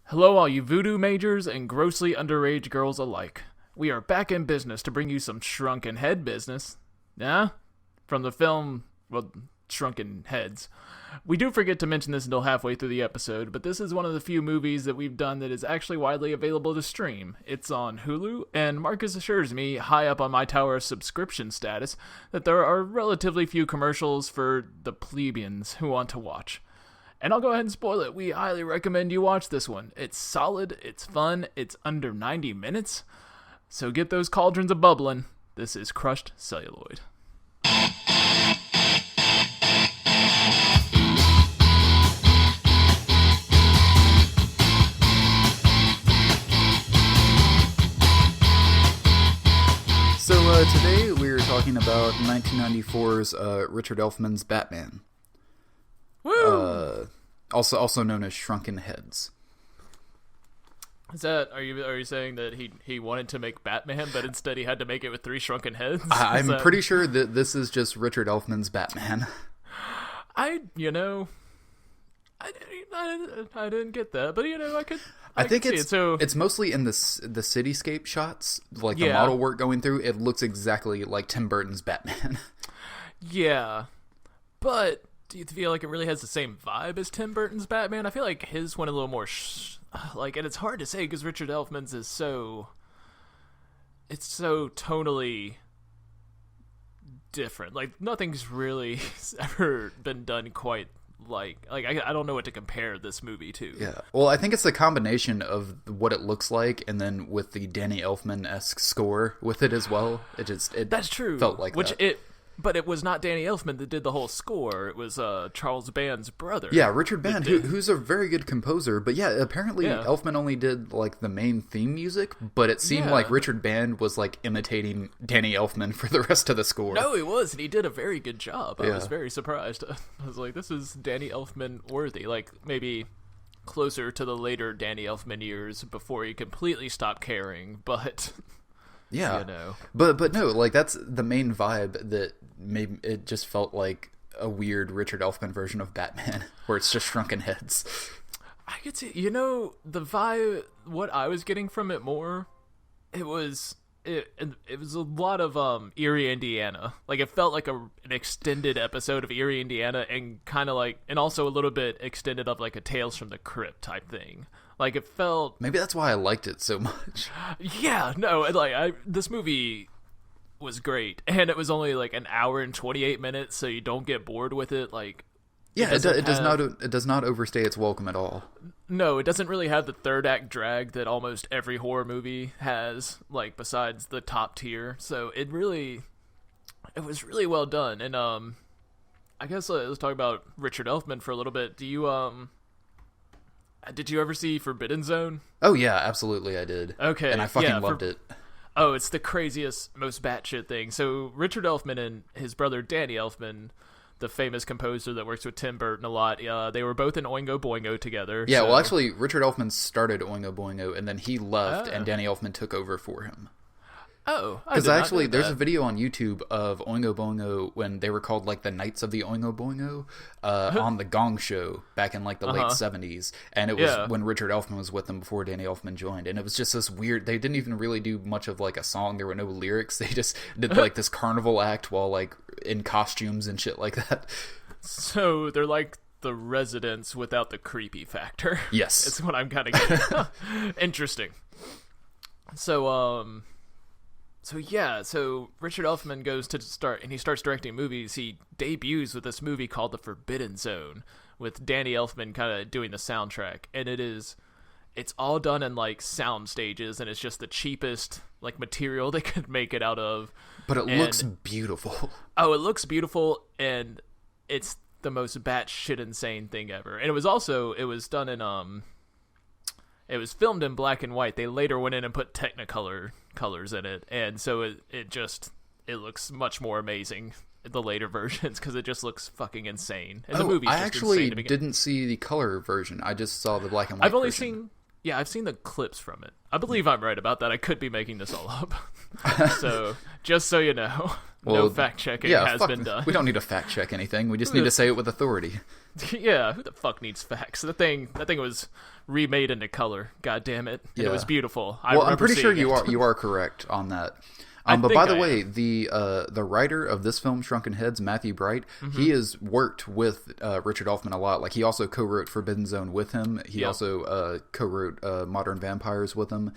Hello, all you voodoo majors and grossly underage girls alike. We are back in business to bring you some Shrunken Head business. Yeah? From the film, Shrunken Heads. We do forget to mention this until halfway through the episode, but this is one of the few movies that we've done that is actually widely available to stream. It's on Hulu, and Marcus assures me, high up on my tower of subscription status, that there are relatively few commercials for the plebeians who want to watch. And I'll go ahead and spoil it. We highly recommend you watch this one. It's solid, it's fun, it's under 90 minutes. So get those cauldrons a-bubbling. This is Crushed Celluloid. So today we're talking about 1994's Richard Elfman's Batman. Woo! Also known as Shrunken Heads. Is that are you saying that he wanted to make Batman, but instead he had to make it with 3 shrunken heads? I'm pretty sure that this is just Richard Elfman's Batman. I didn't get that, but I think could see it. So it's mostly in the cityscape shots, like the model work going through. It looks exactly like Tim Burton's Batman. Yeah, but do you feel like it really has the same vibe as Tim Burton's Batman? I feel like his went a little more and it's hard to say because Richard Elfman's is so tonally different. Like nothing's really ever been done quite like I don't know what to compare this movie to. Yeah. Well, I think it's the combination of what it looks like and then with the Danny Elfman-esque score with it as well. That's true. Felt like that. But it was not Danny Elfman that did the whole score. It was Charles Band's brother. Yeah, Richard Band, who's a very good composer. But yeah, apparently Elfman only did like the main theme music, but it seemed like Richard Band was like imitating Danny Elfman for the rest of the score. No, he was, and he did a very good job. I was very surprised. I was like, this is Danny Elfman worthy. Like maybe closer to the later Danny Elfman years before he completely stopped caring, but... Yeah, but no, like that's the main vibe that made it just felt like a weird Richard Elfman version of Batman, where it's just shrunken heads. I could see, the vibe. What I was getting from it more, it was a lot of Erie, Indiana. Like it felt like an extended episode of Erie, Indiana, and kind of like, and also a little bit extended of like a Tales from the Crypt type thing. Like it felt. Maybe that's why I liked it so much. Yeah, no, this movie was great, and it was only like an hour and 28 minutes, so you don't get bored with it. Like, yeah, it does not overstay its welcome at all. No, it doesn't really have the third act drag that almost every horror movie has. Like besides the top tier, so it was really well done. And I guess let's talk about Richard Elfman for a little bit. Did you ever see Forbidden Zone? Oh, yeah, absolutely I did. Okay. And I fucking loved it. Oh, it's the craziest, most batshit thing. So Richard Elfman and his brother Danny Elfman, the famous composer that works with Tim Burton a lot, they were both in Oingo Boingo together. Yeah, well, actually, Richard Elfman started Oingo Boingo, and then he left, and Danny Elfman took over for him. Oh, because actually, there's a video on YouTube of Oingo Boingo when they were called like the Knights of the Oingo Boingo on the Gong Show back in like the late 70s, and it was when Richard Elfman was with them before Danny Elfman joined, and it was just this weird. They didn't even really do much of like a song. There were no lyrics. They just did like this carnival act while like in costumes and shit like that. So they're like the Residents without the creepy factor. Yes, it's what I'm kind of getting. Interesting. So Richard Elfman goes to start, and he starts directing movies. He debuts with this movie called The Forbidden Zone, with Danny Elfman kind of doing the soundtrack, and it's all done in like sound stages, and it's just the cheapest like material they could make it out of. But it looks beautiful. Oh, it looks beautiful, and it's the most batshit insane thing ever. And it was done in it was filmed in black and white. They later went in and put Technicolor colors in it, and so it looks much more amazing in the later versions because it just looks fucking insane. And the movie's I just actually insane to begin. didn't see the color version. I just saw the black and white. I've only version. Yeah, I've seen the clips from it. I believe I'm right about that. I could be making this all up. So, just so you know, no fact-checking has been done. We don't need to fact-check anything. We just need to say it with authority. Yeah, who the fuck needs facts? That thing was remade into color. God damn it. And it was beautiful. I'm pretty sure you are correct on that. But by the way, the writer of this film, Shrunken Heads, Matthew Bright, he has worked with Richard Elfman a lot. Like, he also co-wrote Forbidden Zone with him. He also co-wrote Modern Vampires with him.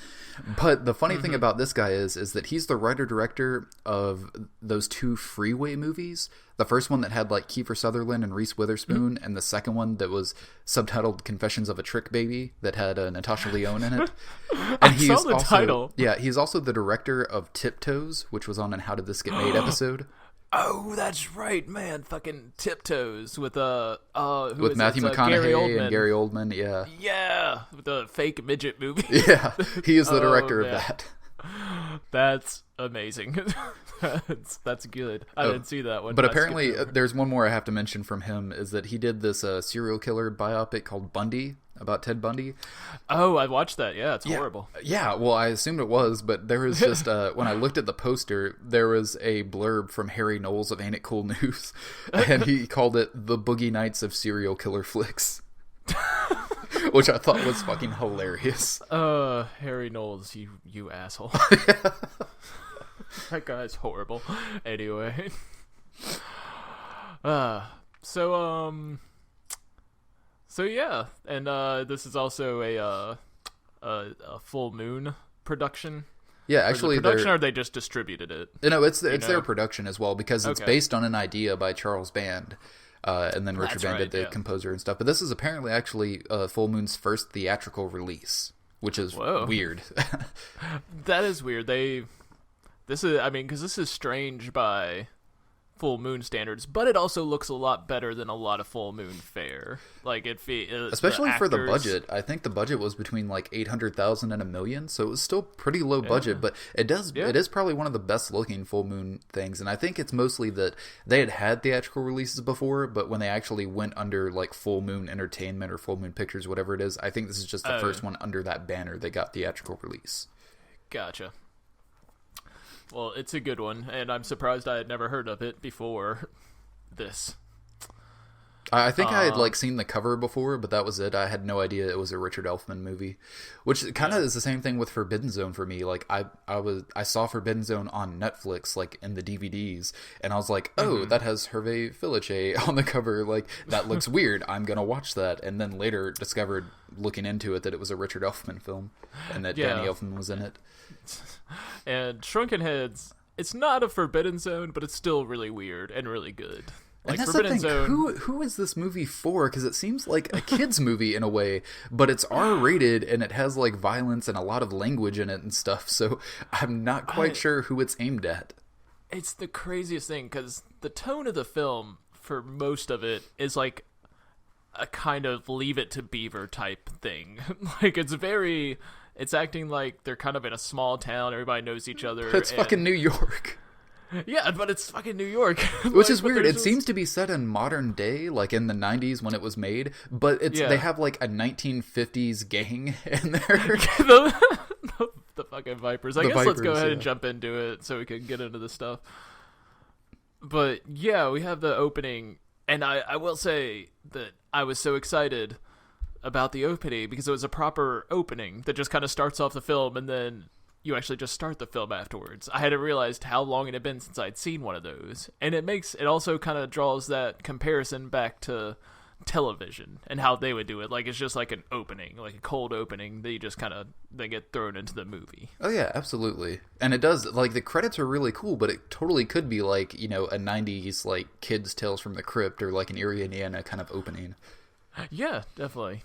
But the funny thing about this guy is that he's the writer-director of those 2 Freeway movies. The first one that had, like, Kiefer Sutherland and Reese Witherspoon, and the second one that was subtitled Confessions of a Trick Baby that had Natasha Lyonne in it. And I saw the title. Yeah, he's also the director of Tiptoes, which was on an How Did This Get Made episode. Oh, that's right, man. Fucking Tiptoes with Matthew McConaughey and Gary Oldman, yeah. Yeah, with the fake midget movie. Yeah, he is the director of that. That's amazing. That's good. I didn't see that one. But apparently, there's one more I have to mention from him, is that he did this serial killer biopic called Bundy, about Ted Bundy. Oh, I watched that. Yeah, it's horrible. Yeah, well, I assumed it was, but there was just, when I looked at the poster, there was a blurb from Harry Knowles of Ain't It Cool News, and he called it The Boogie Nights of Serial Killer Flicks. Which I thought was fucking hilarious. Harry Knowles, you asshole. That guy's horrible. Anyway. So yeah, and this is also a full moon production. Yeah, actually, or they just distributed it. No, it's their production as well, because it's based on an idea by Charles Band. And then Richard Band did the composer and stuff. But this is apparently actually Full Moon's first theatrical release, which is weird. That is weird. Because this is strange by Full Moon standards, but it also looks a lot better than a lot of Full Moon fare. Like especially for the budget. I think the budget was between like 800,000 and $1 million, so it was still pretty low budget. But it is probably one of the best looking Full Moon things, and I think it's mostly that they had theatrical releases before, but when they actually went under like Full Moon Entertainment or Full Moon Pictures, whatever it is, I think this is just the first one under that banner they got theatrical release. Gotcha. Well, it's a good one, and I'm surprised I had never heard of it before this. I think I had seen the cover before, but that was it. I had no idea it was a Richard Elfman movie, which kind of is the same thing with Forbidden Zone for me. Like I saw Forbidden Zone on Netflix, like in the DVDs, and I was like, oh, that has Hervé Villechaize on the cover. Like, that looks weird. I'm gonna watch that. And then later discovered, looking into it, that it was a Richard Elfman film, and that Danny Elfman was in it. And Shrunken Heads, it's not a Forbidden Zone, but it's still really weird and really good. Like, and that's Forbidden the thing. Zone, who is this movie for? Because it seems like a kid's movie in a way, but it's R-rated and it has like violence and a lot of language in it and stuff. So I'm not quite sure who it's aimed at. It's the craziest thing, because the tone of the film for most of it is like a kind of Leave It to Beaver type thing. Like, it's acting like they're kind of in a small town. Everybody knows each other. It's fucking New York. Yeah, but it's fucking New York. Which is weird. It seems to be set in modern day, like in the 90s when it was made, but they have like a 1950s gang in there. the fucking Vipers. I guess let's go ahead and jump into it so we can get into this stuff. But yeah, we have the opening, and I will say that I was so excited about the opening because it was a proper opening that just kind of starts off the film, and then you actually just start the film afterwards. I hadn't realized how long it had been since I'd seen one of those. And it also kind of draws that comparison back to television and how they would do it. Like, it's just like an opening, like a cold opening that you just kind of, they get thrown into the movie. Oh yeah, absolutely. And it does, like, the credits are really cool, but it totally could be like, you know, a 90s, like, Kids Tales from the Crypt or like an Erie, Indiana kind of opening. Yeah, definitely.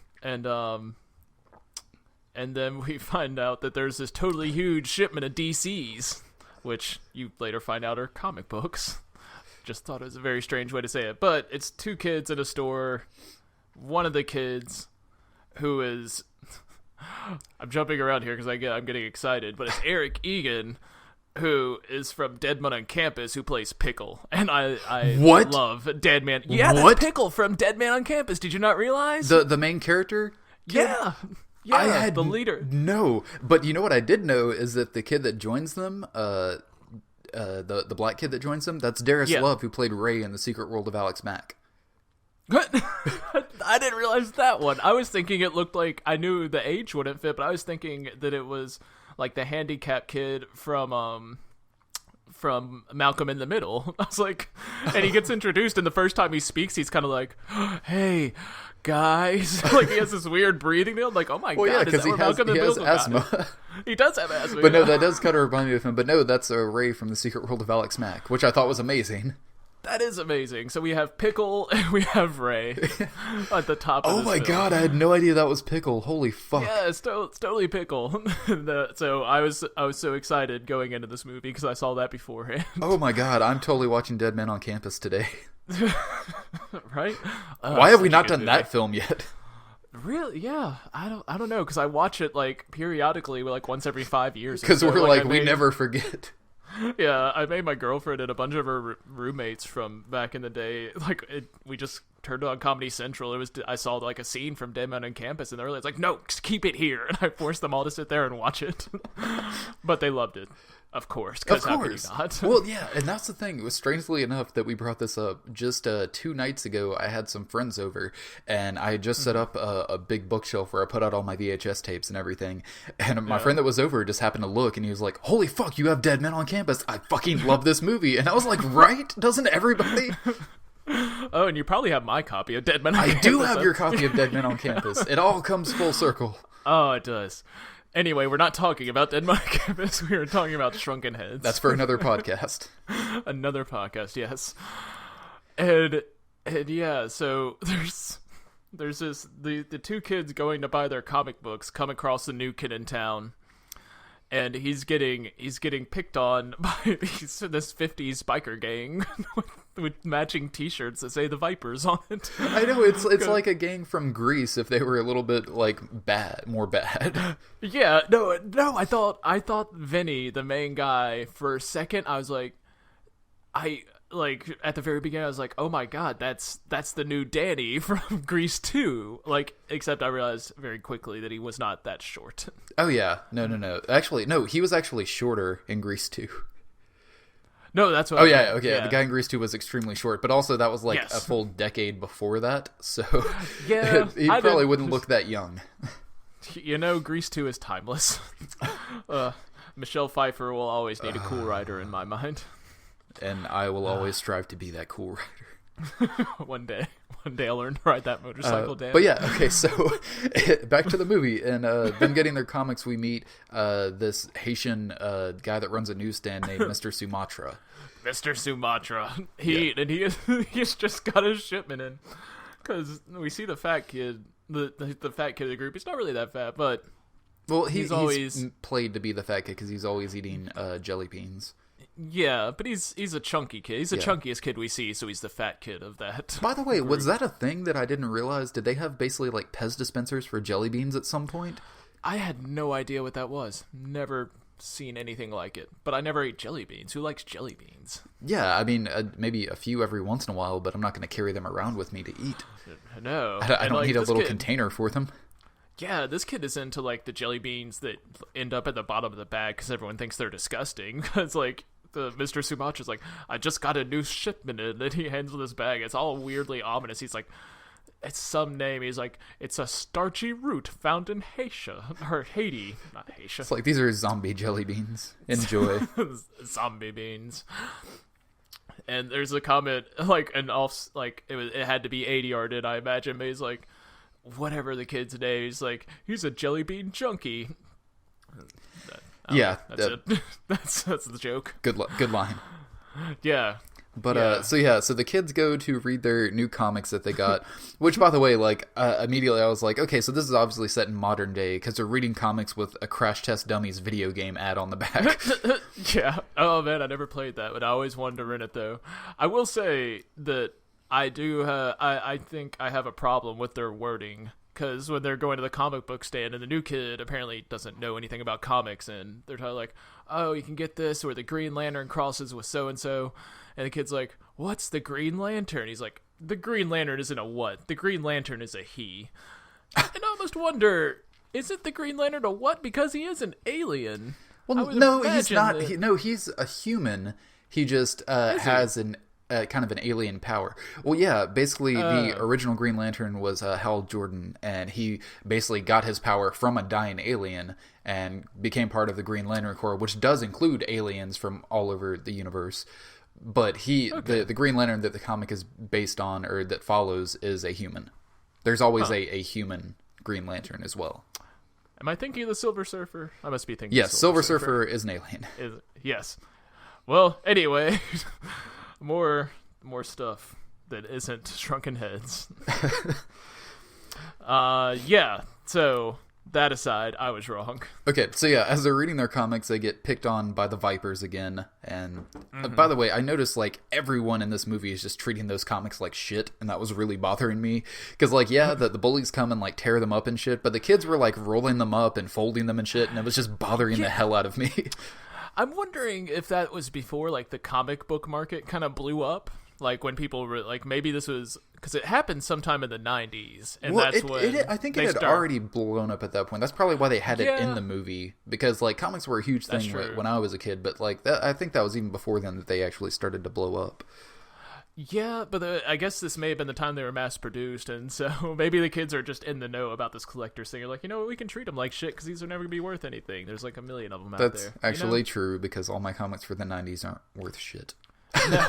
And then we find out that there's this totally huge shipment of DCs, which you later find out are comic books. Just thought it was a very strange way to say it. But it's two kids in a store. One of the kids, who is... I'm jumping around here because I'm getting excited, but it's Eric Egan, who is from Dead Man on Campus, who plays Pickle. And I love Dead Man. Yeah, that's Pickle from Dead Man on Campus. Did you not realize? The main character? Yeah. Yeah, I had the leader. No, but you know what I did know is that the kid that joins them, the black kid that joins them, that's Darius Love, who played Ray in The Secret World of Alex Mack. I didn't realize that one. I was thinking it looked like, I knew the age wouldn't fit, but I was thinking that it was like the handicapped kid from Malcolm in the Middle. I was like, and he gets introduced, and the first time he speaks, he's kind of like, "Hey, guys," like he has this weird breathing deal. Like, oh my god, because he has asthma. He does have asthma. But no, that does kind of remind me of him. But no, that's Ray from The Secret World of Alex Mack, which I thought was amazing. That is amazing. So we have Pickle and we have Ray at the top of Oh my god, I had no idea that was Pickle. Holy fuck. Yeah, it's totally Pickle. So I was so excited going into this movie because I saw that beforehand. Oh my god, I'm totally watching Dead Men on Campus today. Right? Why have we not done that film yet? Really? Yeah. I don't know, because I watch it like periodically, like once every 5 years. Because we're like we never forget. Yeah, I made my girlfriend and a bunch of her roommates from back in the day. Like, we just turned on Comedy Central. I saw like a scene from Dead Man on Campus, and it's like, no, just keep it here. And I forced them all to sit there and watch it. But they loved it, of course. Because how could you not? Well, yeah, and that's the thing. It was strangely enough that we brought this up just 2 nights ago. I had some friends over, and I had just set up a big bookshelf where I put out all my VHS tapes and everything. And my friend that was over just happened to look, and he was like, "Holy fuck, you have Dead Men on Campus! I fucking love this movie." And I was like, "Right? Doesn't everybody?" Oh, and you probably have my copy of Dead Men on Campus. I do have your copy of Dead Men on Campus. It all comes full circle. Oh, it does. Anyway, we're not talking about Dead Men on Campus. We were talking about Shrunken Heads. That's for another podcast. Another podcast, yes. And yeah, so there's this the 2 kids going to buy their comic books come across the new kid in town. And he's getting picked on by this 50s biker gang with matching T-shirts that say the Vipers on it. I know, it's like a gang from Greece if they were a little bit like more bad. Yeah, no, I thought Vinny, the main guy, for a second I was like, at the very beginning I was like, oh my god, that's the new Danny from Grease 2. Like, except I realized very quickly that he was not that short. Oh yeah, no. Actually, no, he was actually shorter in Grease 2. No, that's what. Oh yeah, okay. Yeah. The guy in Grease 2 was extremely short, but also that was like a full decade before that, so yeah, he probably wouldn't look that young. You know, Grease 2 is timeless. Michelle Pfeiffer will always need a cool rider in my mind. And I will always strive to be that cool rider. One day I'll learn to ride that motorcycle down. But yeah, okay, so back to the movie. And them getting their comics, we meet this Haitian guy that runs a newsstand named Mr. Sumatra. Mr. Sumatra. He's just got his shipment in. Because we see the fat kid, the fat kid of the group. He's not really that fat, but... Well, he's always played to be the fat kid because he's always eating jelly beans. Yeah, but he's a chunky kid. He's the chunkiest kid we see, so he's the fat kid of that. By the way, was that a thing that I didn't realize? Did they have basically like Pez dispensers for jelly beans at some point? I had no idea what that was. Never seen anything like it. But I never ate jelly beans. Who likes jelly beans? Yeah, I mean, maybe a few every once in a while, but I'm not going to carry them around with me to eat. No. I don't need a little container for them. Yeah, this kid is into like the jelly beans that end up at the bottom of the bag because everyone thinks they're disgusting. It's like... Mr. Sumatra's like, I just got a new shipment in, and he hands with this bag. It's all weirdly ominous. He's like, it's some name. He's like, it's a starchy root found in Haiti, not Haiti. It's like, these are zombie jelly beans. Enjoy. Zombie beans. And there's a comment, like, it had to be 80-yarded, I imagine, but he's like, whatever the kid's name, he's like, he's a jelly bean junkie. Yeah, that's it. That's the joke. Good line. Yeah. But so the kids go to read their new comics that they got, which, by the way, like immediately I was like, okay, so this is obviously set in modern day because they're reading comics with a Crash Test Dummies video game ad on the back. Yeah. Oh man, I never played that, but I always wanted to rent it though. I will say that I do. I think I have a problem with their wording. Because when they're going to the comic book stand and the new kid apparently doesn't know anything about comics and they're talking like, oh, you can get this, or the Green Lantern crosses with so-and-so. And the kid's like, what's the Green Lantern? He's like, the Green Lantern isn't a what. The Green Lantern is a he. And I almost wonder, is it the Green Lantern or what? Because he is an alien. Well, no, he's not. He's a human. He just has an kind of an alien power. Well, yeah, basically the original Green Lantern was Hal Jordan, and he basically got his power from a dying alien and became part of the Green Lantern Corps, which does include aliens from all over the universe. But the Green Lantern that the comic is based on, or that follows, is a human. There's always a human Green Lantern as well. Am I thinking of the Silver Surfer? I must be thinking. Yes, Silver Surfer is an alien. Yes. Well, anyway, more stuff that isn't Shrunken Heads. Yeah. So that aside, I was wrong. Okay, so yeah, as they're reading their comics, they get picked on by the Vipers again. And by the way, I noticed like everyone in this movie is just treating those comics like shit, and that was really bothering me. Because like, yeah, the bullies come and like tear them up and shit, but the kids were like rolling them up and folding them and shit, and it was just bothering the hell out of me. I'm wondering if that was before like the comic book market kind of blew up. Like when people were like, maybe this was because it happened sometime in the 90s, and that's when I think it had already blown up at that point. That's probably why they had it in the movie, because like comics were a huge thing when I was a kid. But like I think that was even before then that they actually started to blow up. Yeah, but I guess this may have been the time they were mass produced, and so maybe the kids are just in the know about this collector's thing. You're like, we can treat them like shit because these are never gonna be worth anything. There's like a million of them out there. That's actually true, because all my comics for the 90s aren't worth shit. No,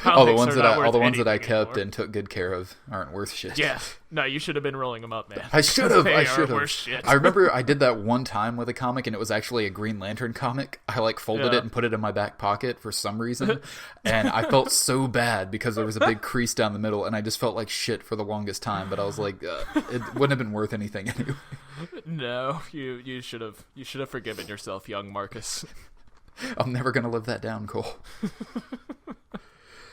all the ones that I kept and took good care of aren't worth shit. Yeah, no, you should have been rolling them up, man. I should have. I remember I did that one time with a comic, and it was actually a Green Lantern comic. I like folded it and put it in my back pocket for some reason, and I felt so bad because there was a big crease down the middle, and I just felt like shit for the longest time. But I was like, it wouldn't have been worth anything anyway. No, you should have forgiven yourself, young Marcus. I'm never going to live that down, Cole.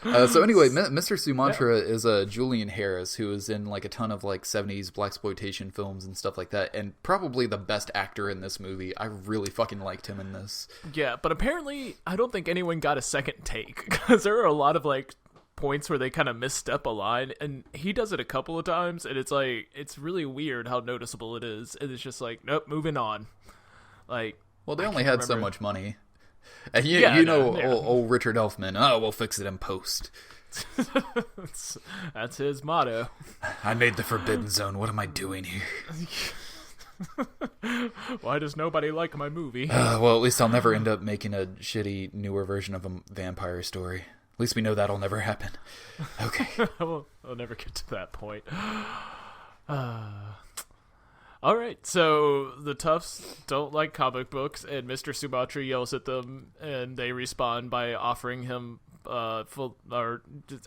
So anyway, Mr. Sumatra is Julian Harris, who is in like a ton of like 70s blaxploitation films and stuff like that, and probably the best actor in this movie. I really fucking liked him in this. Yeah, but apparently I don't think anyone got a second take, because there are a lot of like points where they kind of misstep a line, and he does it a couple of times, and it's like, it's really weird how noticeable it is, and it's just like, nope, moving on. Like, well, they only had so much money. And old Richard Elfman, we'll fix it in post. That's his motto. I made the Forbidden Zone. What am I doing here? Why does nobody like my movie? Well, at least I'll never end up making a shitty, newer version of a vampire story. At least we know that'll never happen. Okay. I'll never get to that point. All right, so the Toughs don't like comic books, and Mr. Sumatra yells at them, and they respond by offering him,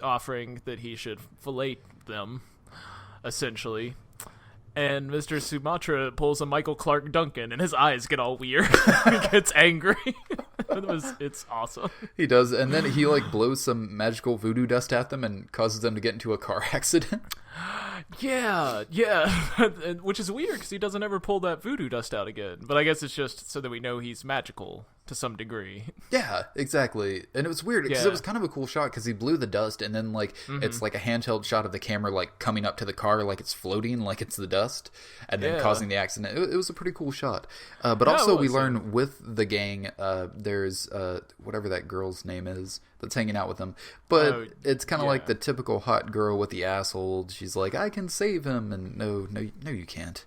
offering that he should fillet them, essentially. And Mr. Sumatra pulls a Michael Clark Duncan, and his eyes get all weird. He gets angry. It's awesome. He does, and then he like blows some magical voodoo dust at them and causes them to get into a car accident. Yeah, which is weird because he doesn't ever pull that voodoo dust out again. But I guess it's just so that we know he's magical to some degree. Yeah, exactly. And it was weird because it was kind of a cool shot because he blew the dust, and then like it's like a handheld shot of the camera like coming up to the car like it's floating, like it's the dust, and then causing the accident. It was a pretty cool shot. But also we learn with the gang, there's whatever that girl's name is that's hanging out with them. But it's kind of like the typical hot girl with the asshole. She's like, I can save him, and no, you can't.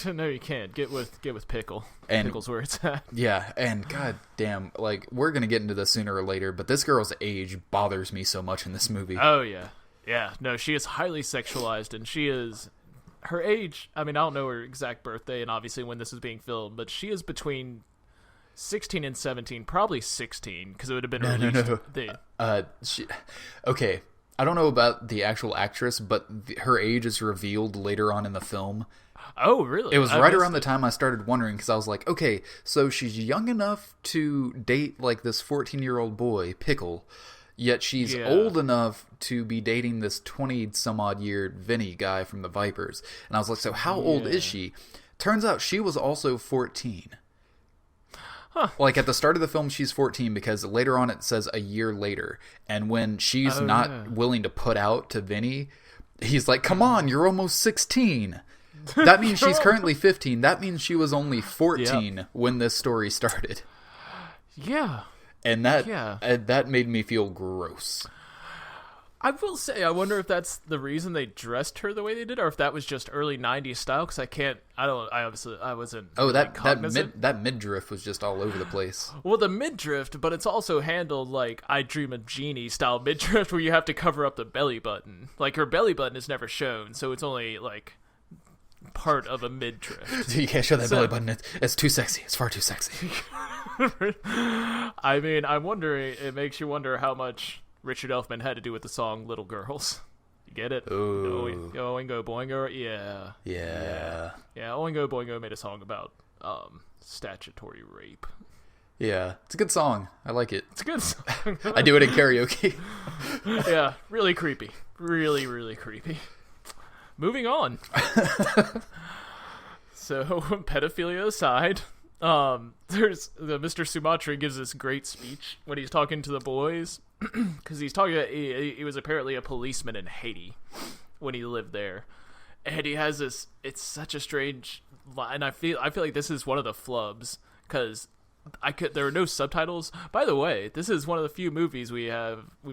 No, you can't. Get with Pickle. And Pickle's where it's at. Yeah, and god damn, like, we're gonna get into this sooner or later, but this girl's age bothers me so much in this movie. Oh, yeah. Yeah, no, she is highly sexualized, and she is... Her age, I mean, I don't know her exact birthday, and obviously when this is being filmed, but she is between 16 and 17, probably 16, because it would have been released... Okay, I don't know about the actual actress, but her age is revealed later on in the film. Oh, really? It was right around the time I started wondering, because I was like, okay, so she's young enough to date, like, this 14-year-old boy, Pickle, yet she's old enough to be dating this 20-some-odd-year Vinny guy from the Vipers. And I was like, so how old is she? Turns out she was also 14. Huh. Like, at the start of the film, she's 14, because later on it says a year later. And when she's not willing to put out to Vinny, he's like, come on, you're almost 16. That means she's currently 15. That means she was only 14 when this story started. Yeah. And that made me feel gross. I will say, I wonder if that's the reason they dressed her the way they did, or if that was just early 90s style, because I wasn't cognizant. That midriff was just all over the place. Well, the midriff, but it's also handled like I Dream of Jeannie style midriff, where you have to cover up the belly button. Like, her belly button is never shown, so it's only, like, part of a midriff. You can't show that belly button. It's too sexy. It's far too sexy. I mean, I'm wondering, it makes you wonder how much Richard Elfman had to do with the song Little Girls. You get it? Ooh. Oingo Boingo? Yeah. Yeah, Oingo Boingo made a song about statutory rape. Yeah, it's a good song. I like it. It's a good song. I do it in karaoke. Yeah, really creepy. Really, really creepy. Moving on. So, pedophilia aside, there's Mr. Sumatra gives this great speech when he's talking to the boys, because he's talking about he was apparently a policeman in Haiti when he lived there, and he has this. It's such a strange line. I feel like this is one of the flubs, because there are no subtitles. By the way, this is one of the few movies we've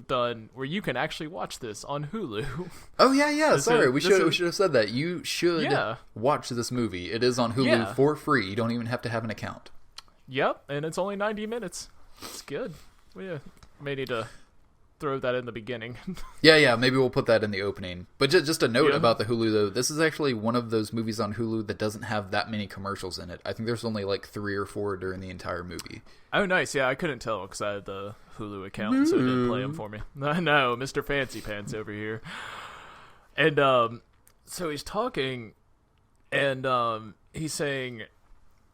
done where you can actually watch this on Hulu. Oh yeah. Sorry, we should have said that. You should watch this movie. It is on Hulu for free. You don't even have to have an account. Yep, and it's only 90 minutes. It's good. We may need to throw that in the beginning. Yeah, maybe we'll put that in the opening. But just a note about the Hulu, though. This is actually one of those movies on Hulu that doesn't have that many commercials in it. I think there's only like 3 or 4 during the entire movie. Oh, nice. Yeah, I couldn't tell because I had the Hulu account, so it didn't play them for me. I know, Mr. Fancy Pants over here. And so he's talking, and he's saying,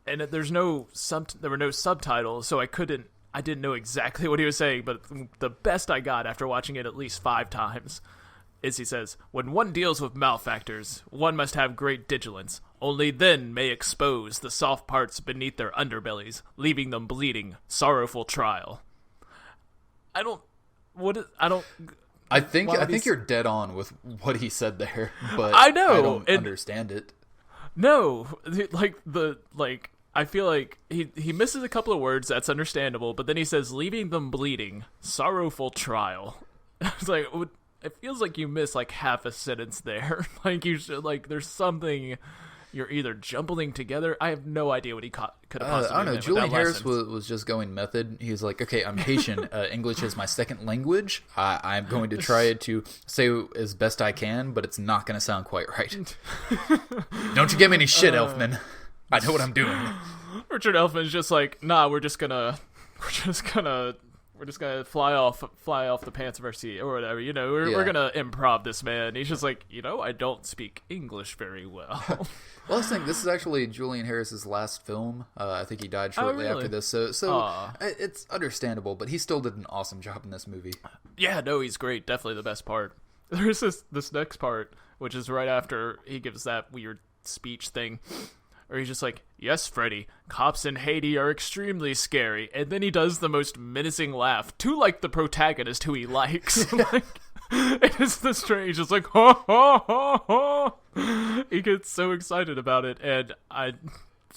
and there were no subtitles, so I didn't know exactly what he was saying, but the best I got after watching it at least 5 times is he says, "When one deals with malefactors, one must have great vigilance. Only then may expose the soft parts beneath their underbellies, leaving them bleeding. Sorrowful trial." I think you're dead on with what he said there, but I know. I don't understand it. No, I feel like he misses a couple of words. That's understandable, but then he says, "leaving them bleeding, sorrowful trial." It's like, it feels like you miss like half a sentence there. Like you should, like there's something you're either jumbling together. I have no idea what he could have possibly I don't know. meant Julian with that Harris was just going method. He's like, okay, I'm Haitian. English is my second language. I'm going to try to say as best I can, but it's not going to sound quite right. Don't you give me any shit, Elfman. I know what I'm doing. Richard Elfman's just like, nah, we're just gonna fly off the pants of our seat or whatever. You know, we're gonna improv this, man. He's just like, I don't speak English very well. Well, I think this is actually Julian Harris's last film. I think he died shortly after this, so it's understandable. But he still did an awesome job in this movie. Yeah, no, he's great. Definitely the best part. There's this next part, which is right after he gives that weird speech thing. Or he's just like, "Yes, Freddy, cops in Haiti are extremely scary." And then he does the most menacing laugh to, like, the protagonist who he likes. Like, it is the strange, just like, ha, ha, ha, ha. He gets so excited about it, and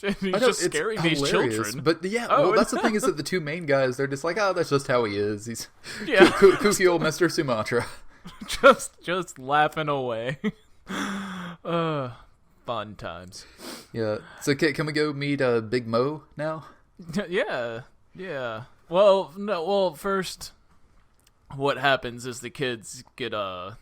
he's just scaring these children. But that's the thing, is that the 2 main guys, they're just like, oh, that's just how he is. He's kooky old Mr. Sumatra. just laughing away. Fun times. Yeah. So can we go meet Big Mo now? Yeah. Well, first, what happens is the kids get so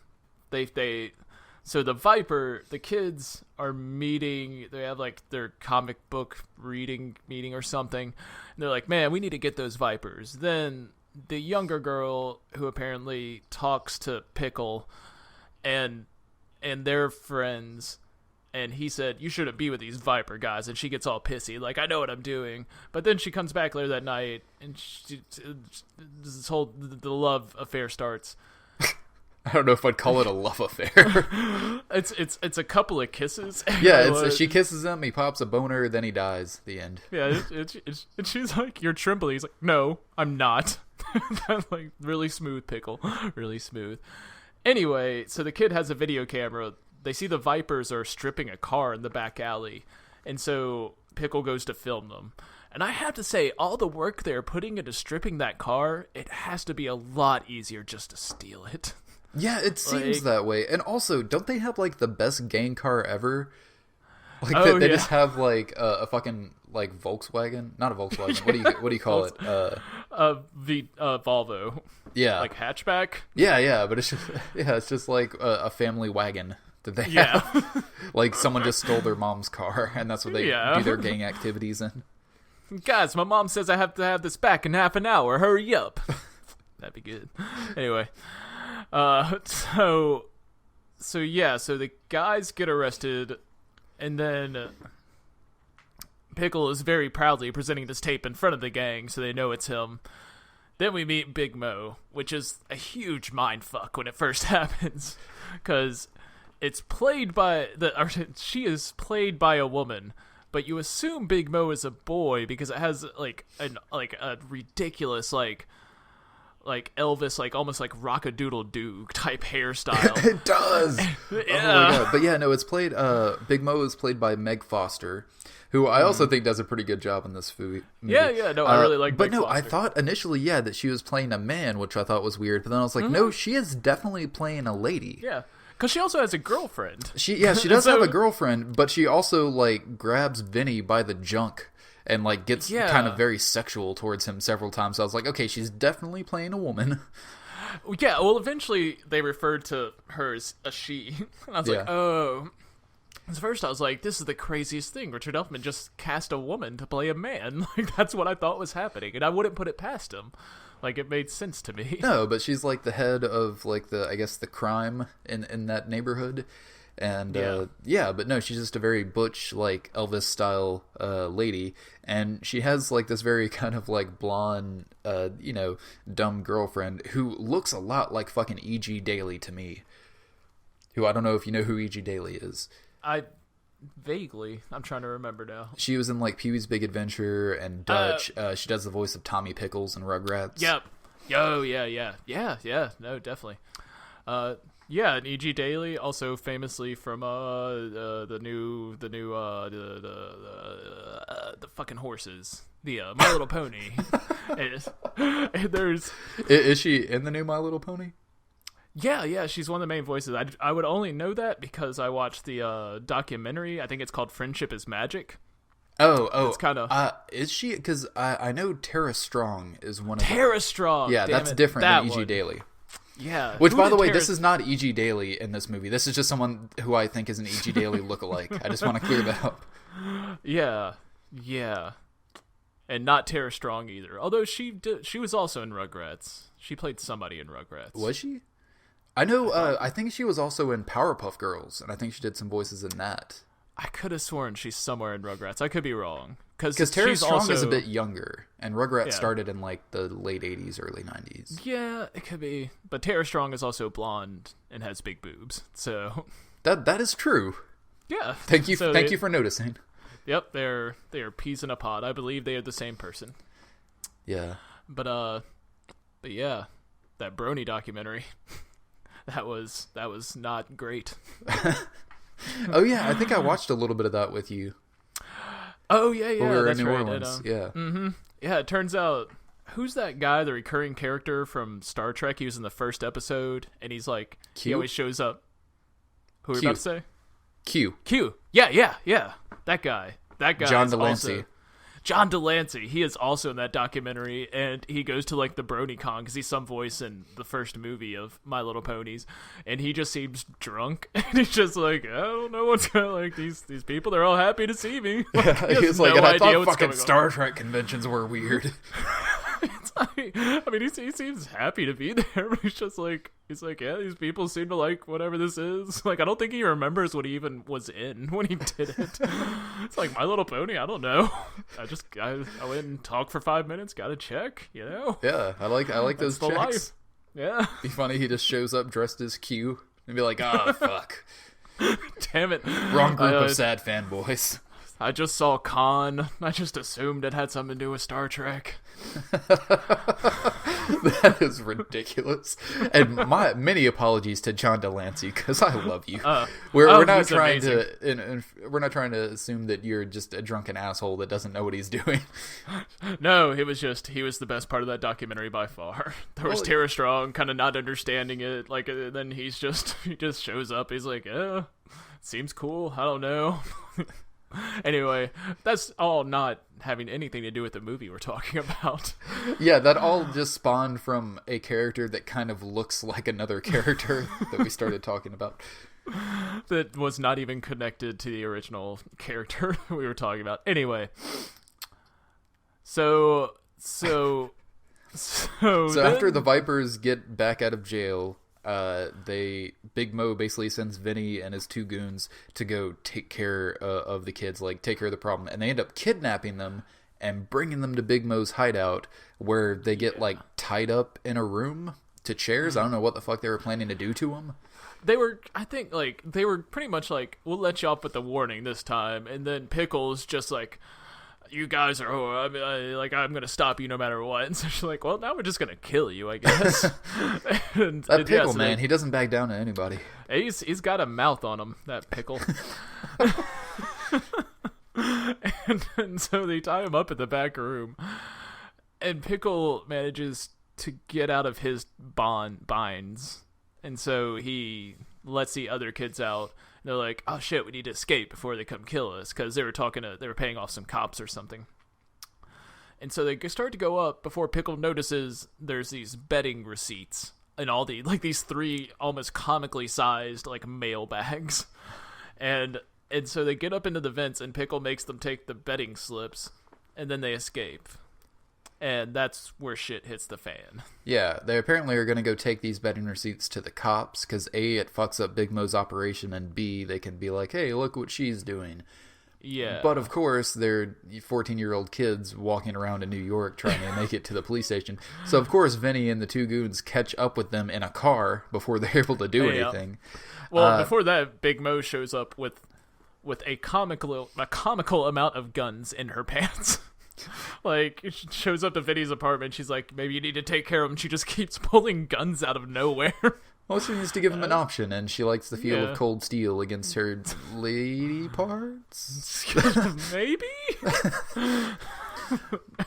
the kids are meeting. They have like their comic book reading meeting or something. And they're like, "Man, we need to get those Vipers." Then the younger girl, who apparently talks to Pickle, and their friends. And he said, "You shouldn't be with these Viper guys." And she gets all pissy, like, "I know what I'm doing." But then she comes back later that night, and the love affair starts. I don't know if I'd call it a love affair. It's a couple of kisses. Yeah, she kisses him, he pops a boner, then he dies. The end. Yeah, and she's like, "You're trembling." He's like, "No, I'm not." Like, really smooth, Pickle. Really smooth. Anyway, so the kid has a video camera they see the Vipers are stripping a car in the back alley, and so Pickle goes to film them. And I have to say, all the work they're putting into stripping that car, it has to be a lot easier just to steal it. Yeah, it seems that way. And also, don't they have like the best gang car ever? Like they just have like a fucking like Volkswagen, not a Volkswagen. What do you call it? Volvo. Yeah, like hatchback. Yeah, but it's just like a family wagon that they have. Like someone just stole their mom's car, and that's what they do their gang activities in. Guys, my mom says I have to have this back in half an hour. Hurry up. That'd be good. Anyway, so the guys get arrested, and then Pickle is very proudly presenting this tape in front of the gang, so they know it's him. Then we meet Big Mo, which is a huge mindfuck when it first happens, because it's played by she is played by a woman. But you assume Big Mo is a boy because it has like a ridiculous like Elvis, like almost like Rock-a-Doodle-Doo type hairstyle. It does. Yeah. Oh my god. But yeah, no, it's played. Big Mo is played by Meg Foster, who I also think does a pretty good job in this movie. Yeah. No, I really like. But Meg Foster. I thought initially, that she was playing a man, which I thought was weird. But then I was like, no, she is definitely playing a lady. Yeah. Because she also has a girlfriend. She does have a girlfriend, but she also, like, grabs Vinny by the junk and, like, gets kind of very sexual towards him several times. So I was like, okay, she's definitely playing a woman. Yeah, well, eventually they referred to her as a she. And I was like, oh. At first I was like, this is the craziest thing. Richard Elfman just cast a woman to play a man. Like, that's what I thought was happening. And I wouldn't put it past him. Like, it made sense to me. No, but she's like the head of like the crime in that neighborhood, and but no, she's just a very butch, like Elvis style lady, and she has like this very kind of like blonde, dumb girlfriend who looks a lot like fucking E.G. Daily to me. Who I don't know if you know who E.G. Daily is. Vaguely, I'm trying to remember now. She was in like Pee-wee's Big Adventure and Dutch. She does the voice of Tommy Pickles in Rugrats. Yep. Oh yeah. No, definitely. And E.G. Daily also famously from the fucking horses, the My Little Pony. Is she in the new My Little Pony? Yeah, she's one of the main voices. I would only know that because I watched the documentary. I think it's called Friendship is Magic. Oh, it's kind of. Is she? Because I know Tara Strong is one of Tara Strong. Yeah, that's different than E.G. Daily. Yeah. Which, by the way, this is not E.G. Daily in this movie. This is just someone who I think is an E.G. Daily lookalike. I just want to clear that up. Yeah. And not Tara Strong either. Although she was also in Rugrats. She played somebody in Rugrats. Was she? I know, I think she was also in Powerpuff Girls, and I think she did some voices in that. I could have sworn she's somewhere in Rugrats. I could be wrong. Because Tara Strong is a bit younger, and Rugrats started in, like, the late 80s, early 90s. Yeah, it could be. But Tara Strong is also blonde and has big boobs, so... That is true. Yeah. Thank you for noticing. Yep, they are peas in a pod. I believe they are the same person. Yeah. But yeah, that Brony documentary... That was not great. Oh yeah, I think I watched a little bit of that with you. Oh yeah, when we were that's in New right. Orleans. Yeah, it turns out who's that guy, the recurring character from Star Trek? He was in the first episode, and he's like Q? He always shows up. Who are we about to say? Q. Yeah. That guy. John Delancey. John Delancey, he is also in that documentary, and he goes to like the BronyCon because he's some voice in the first movie of My Little Ponies, and he just seems drunk, and he's just like, I don't know what's going on. Like these people, they're all happy to see me. Like, he's like, and I thought fucking Star Trek conventions were weird. I mean, he seems happy to be there, but he's like, yeah, these people seem to like whatever this is. Like, I don't think he remembers what he even was in when he did it. It's like My Little Pony. I don't know. I went and talked for 5 minutes. Got to check, you know. Yeah, I like those checks. Life. Yeah. Be funny. He just shows up dressed as Q and be like, fuck. Damn it. Wrong group of sad fanboys. I just saw Khan. I just assumed it had something to do with Star Trek. That is ridiculous. And my many apologies to John Delancey, because I love you. We're not trying we're not trying to assume that you're just a drunken asshole that doesn't know what he's doing. No, he was the best part of that documentary by far. There was Tara Strong kind of not understanding it, like, then he just shows up. He's like, seems cool. I don't know. Anyway, that's all not having anything to do with the movie we're talking about. Yeah, that all just spawned from a character that kind of looks like another character that we started talking about. That was not even connected to the original character we were talking about. Anyway, so after the Vipers get back out of jail, Big Mo basically sends Vinny and his two goons to go take care of the kids, like take care of the problem, and they end up kidnapping them and bringing them to Big Mo's hideout, where they get like tied up in a room to chairs. I don't know what the fuck they were planning to do to them. They were pretty much like, we'll let you off with a warning this time, and then Pickles just like, you guys are, I'm gonna stop you no matter what. And so she's like, well, now we're just gonna kill you, I guess. That Pickle, man, he doesn't back down to anybody. He's got a mouth on him, that Pickle. and so they tie him up in the back room, and Pickle manages to get out of his binds, and so he lets the other kids out. They're like, oh shit, we need to escape before they come kill us, because they were paying off some cops or something. And so they start to go up before Pickle notices there's these betting receipts and all these three almost comically sized like mail bags. And so they get up into the vents, and Pickle makes them take the betting slips, and then they escape. And that's where shit hits the fan. Yeah, they apparently are going to go take these betting receipts to the cops, because A, it fucks up Big Mo's operation, and B, they can be like, hey, look what she's doing. Yeah. But of course, they're 14-year-old kids walking around in New York trying to make it to the police station. So of course, Vinny and the two goons catch up with them in a car before they're able to do anything. Well, before that, Big Mo shows up with a comical amount of guns in her pants. Like, she shows up to Vinny's apartment. She's like, maybe you need to take care of him. She just keeps pulling guns out of nowhere. Well, she needs to give him an option, and she likes the feel of cold steel against her lady parts. Maybe?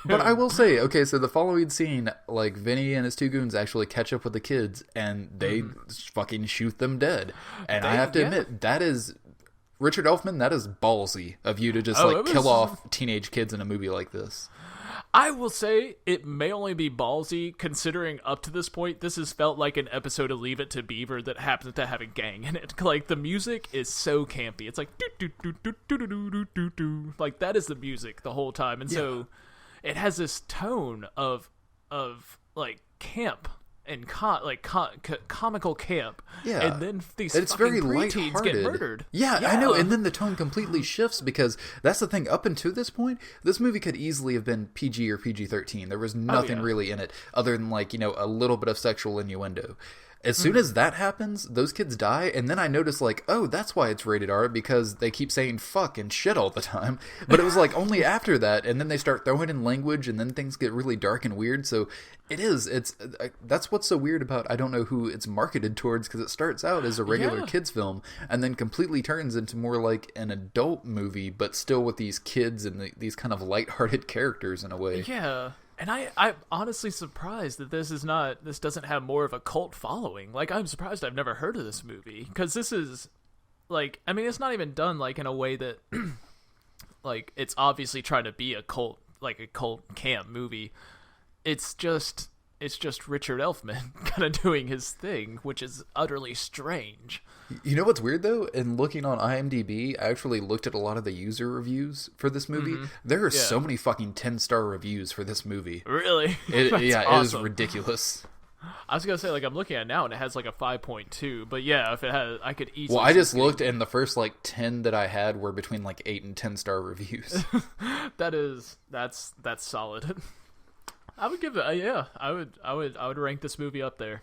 But I will say, okay, so the following scene, like, Vinny and his two goons actually catch up with the kids, and they fucking shoot them dead. And I have to admit, that is... Richard Elfman, that is ballsy of you to just kill off teenage kids in a movie like this. I will say it may only be ballsy, considering up to this point, this has felt like an episode of Leave It to Beaver that happens to have a gang in it. Like, the music is so campy. It's like, do-do-do-do-do-do-do-do-do. Like, that is the music the whole time. And so it has this tone of like, camp. And comical camp, and then these fucking preteens get murdered. Yeah, I know. And then the tone completely shifts, because that's the thing. Up until this point, this movie could easily have been PG or PG-13. There was nothing really in it other than a little bit of sexual innuendo. As soon as that happens, those kids die, and then I notice, like, oh, that's why it's rated R, because they keep saying fuck and shit all the time. But it was, like, only after that, and then they start throwing in language, and then things get really dark and weird, so that's what's so weird about, I don't know who it's marketed towards, because it starts out as a regular kids film, and then completely turns into more like an adult movie, but still with these kids and these kind of lighthearted characters in a way. Yeah. And I'm honestly surprised that this doesn't have more of a cult following. Like, I'm surprised I've never heard of this movie, because this is, like, I mean, it's not even done, like, in a way that, like, it's obviously trying to be a cult camp movie. It's just Richard Elfman kind of doing his thing, which is utterly strange. You know what's weird, though? In looking on IMDb, I actually looked at a lot of the user reviews for this movie. There are so many fucking 10-star reviews for this movie. Really? Awesome. It is ridiculous. I was going to say, like, I'm looking at it now, and it has, like, a 5.2. But, yeah, if it had, I could easily... Well, I just looked, and the first, like, 10 that I had were between, like, 8 and 10-star reviews. That's solid. I would give it, I would rank this movie up there.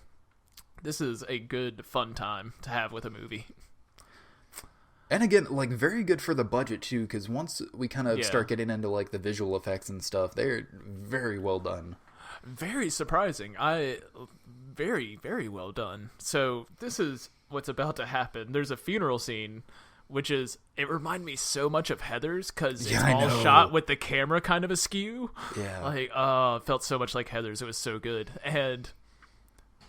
This is a good, fun time to have with a movie. And again, like, very good for the budget, too, because once we kind of start getting into, like, the visual effects and stuff, they're very well done. Very surprising. Very, very well done. So, this is what's about to happen. There's a funeral scene, which is, it reminded me so much of Heathers, because it's all shot with the camera kind of askew. Yeah. Like, it felt so much like Heathers. It was so good. And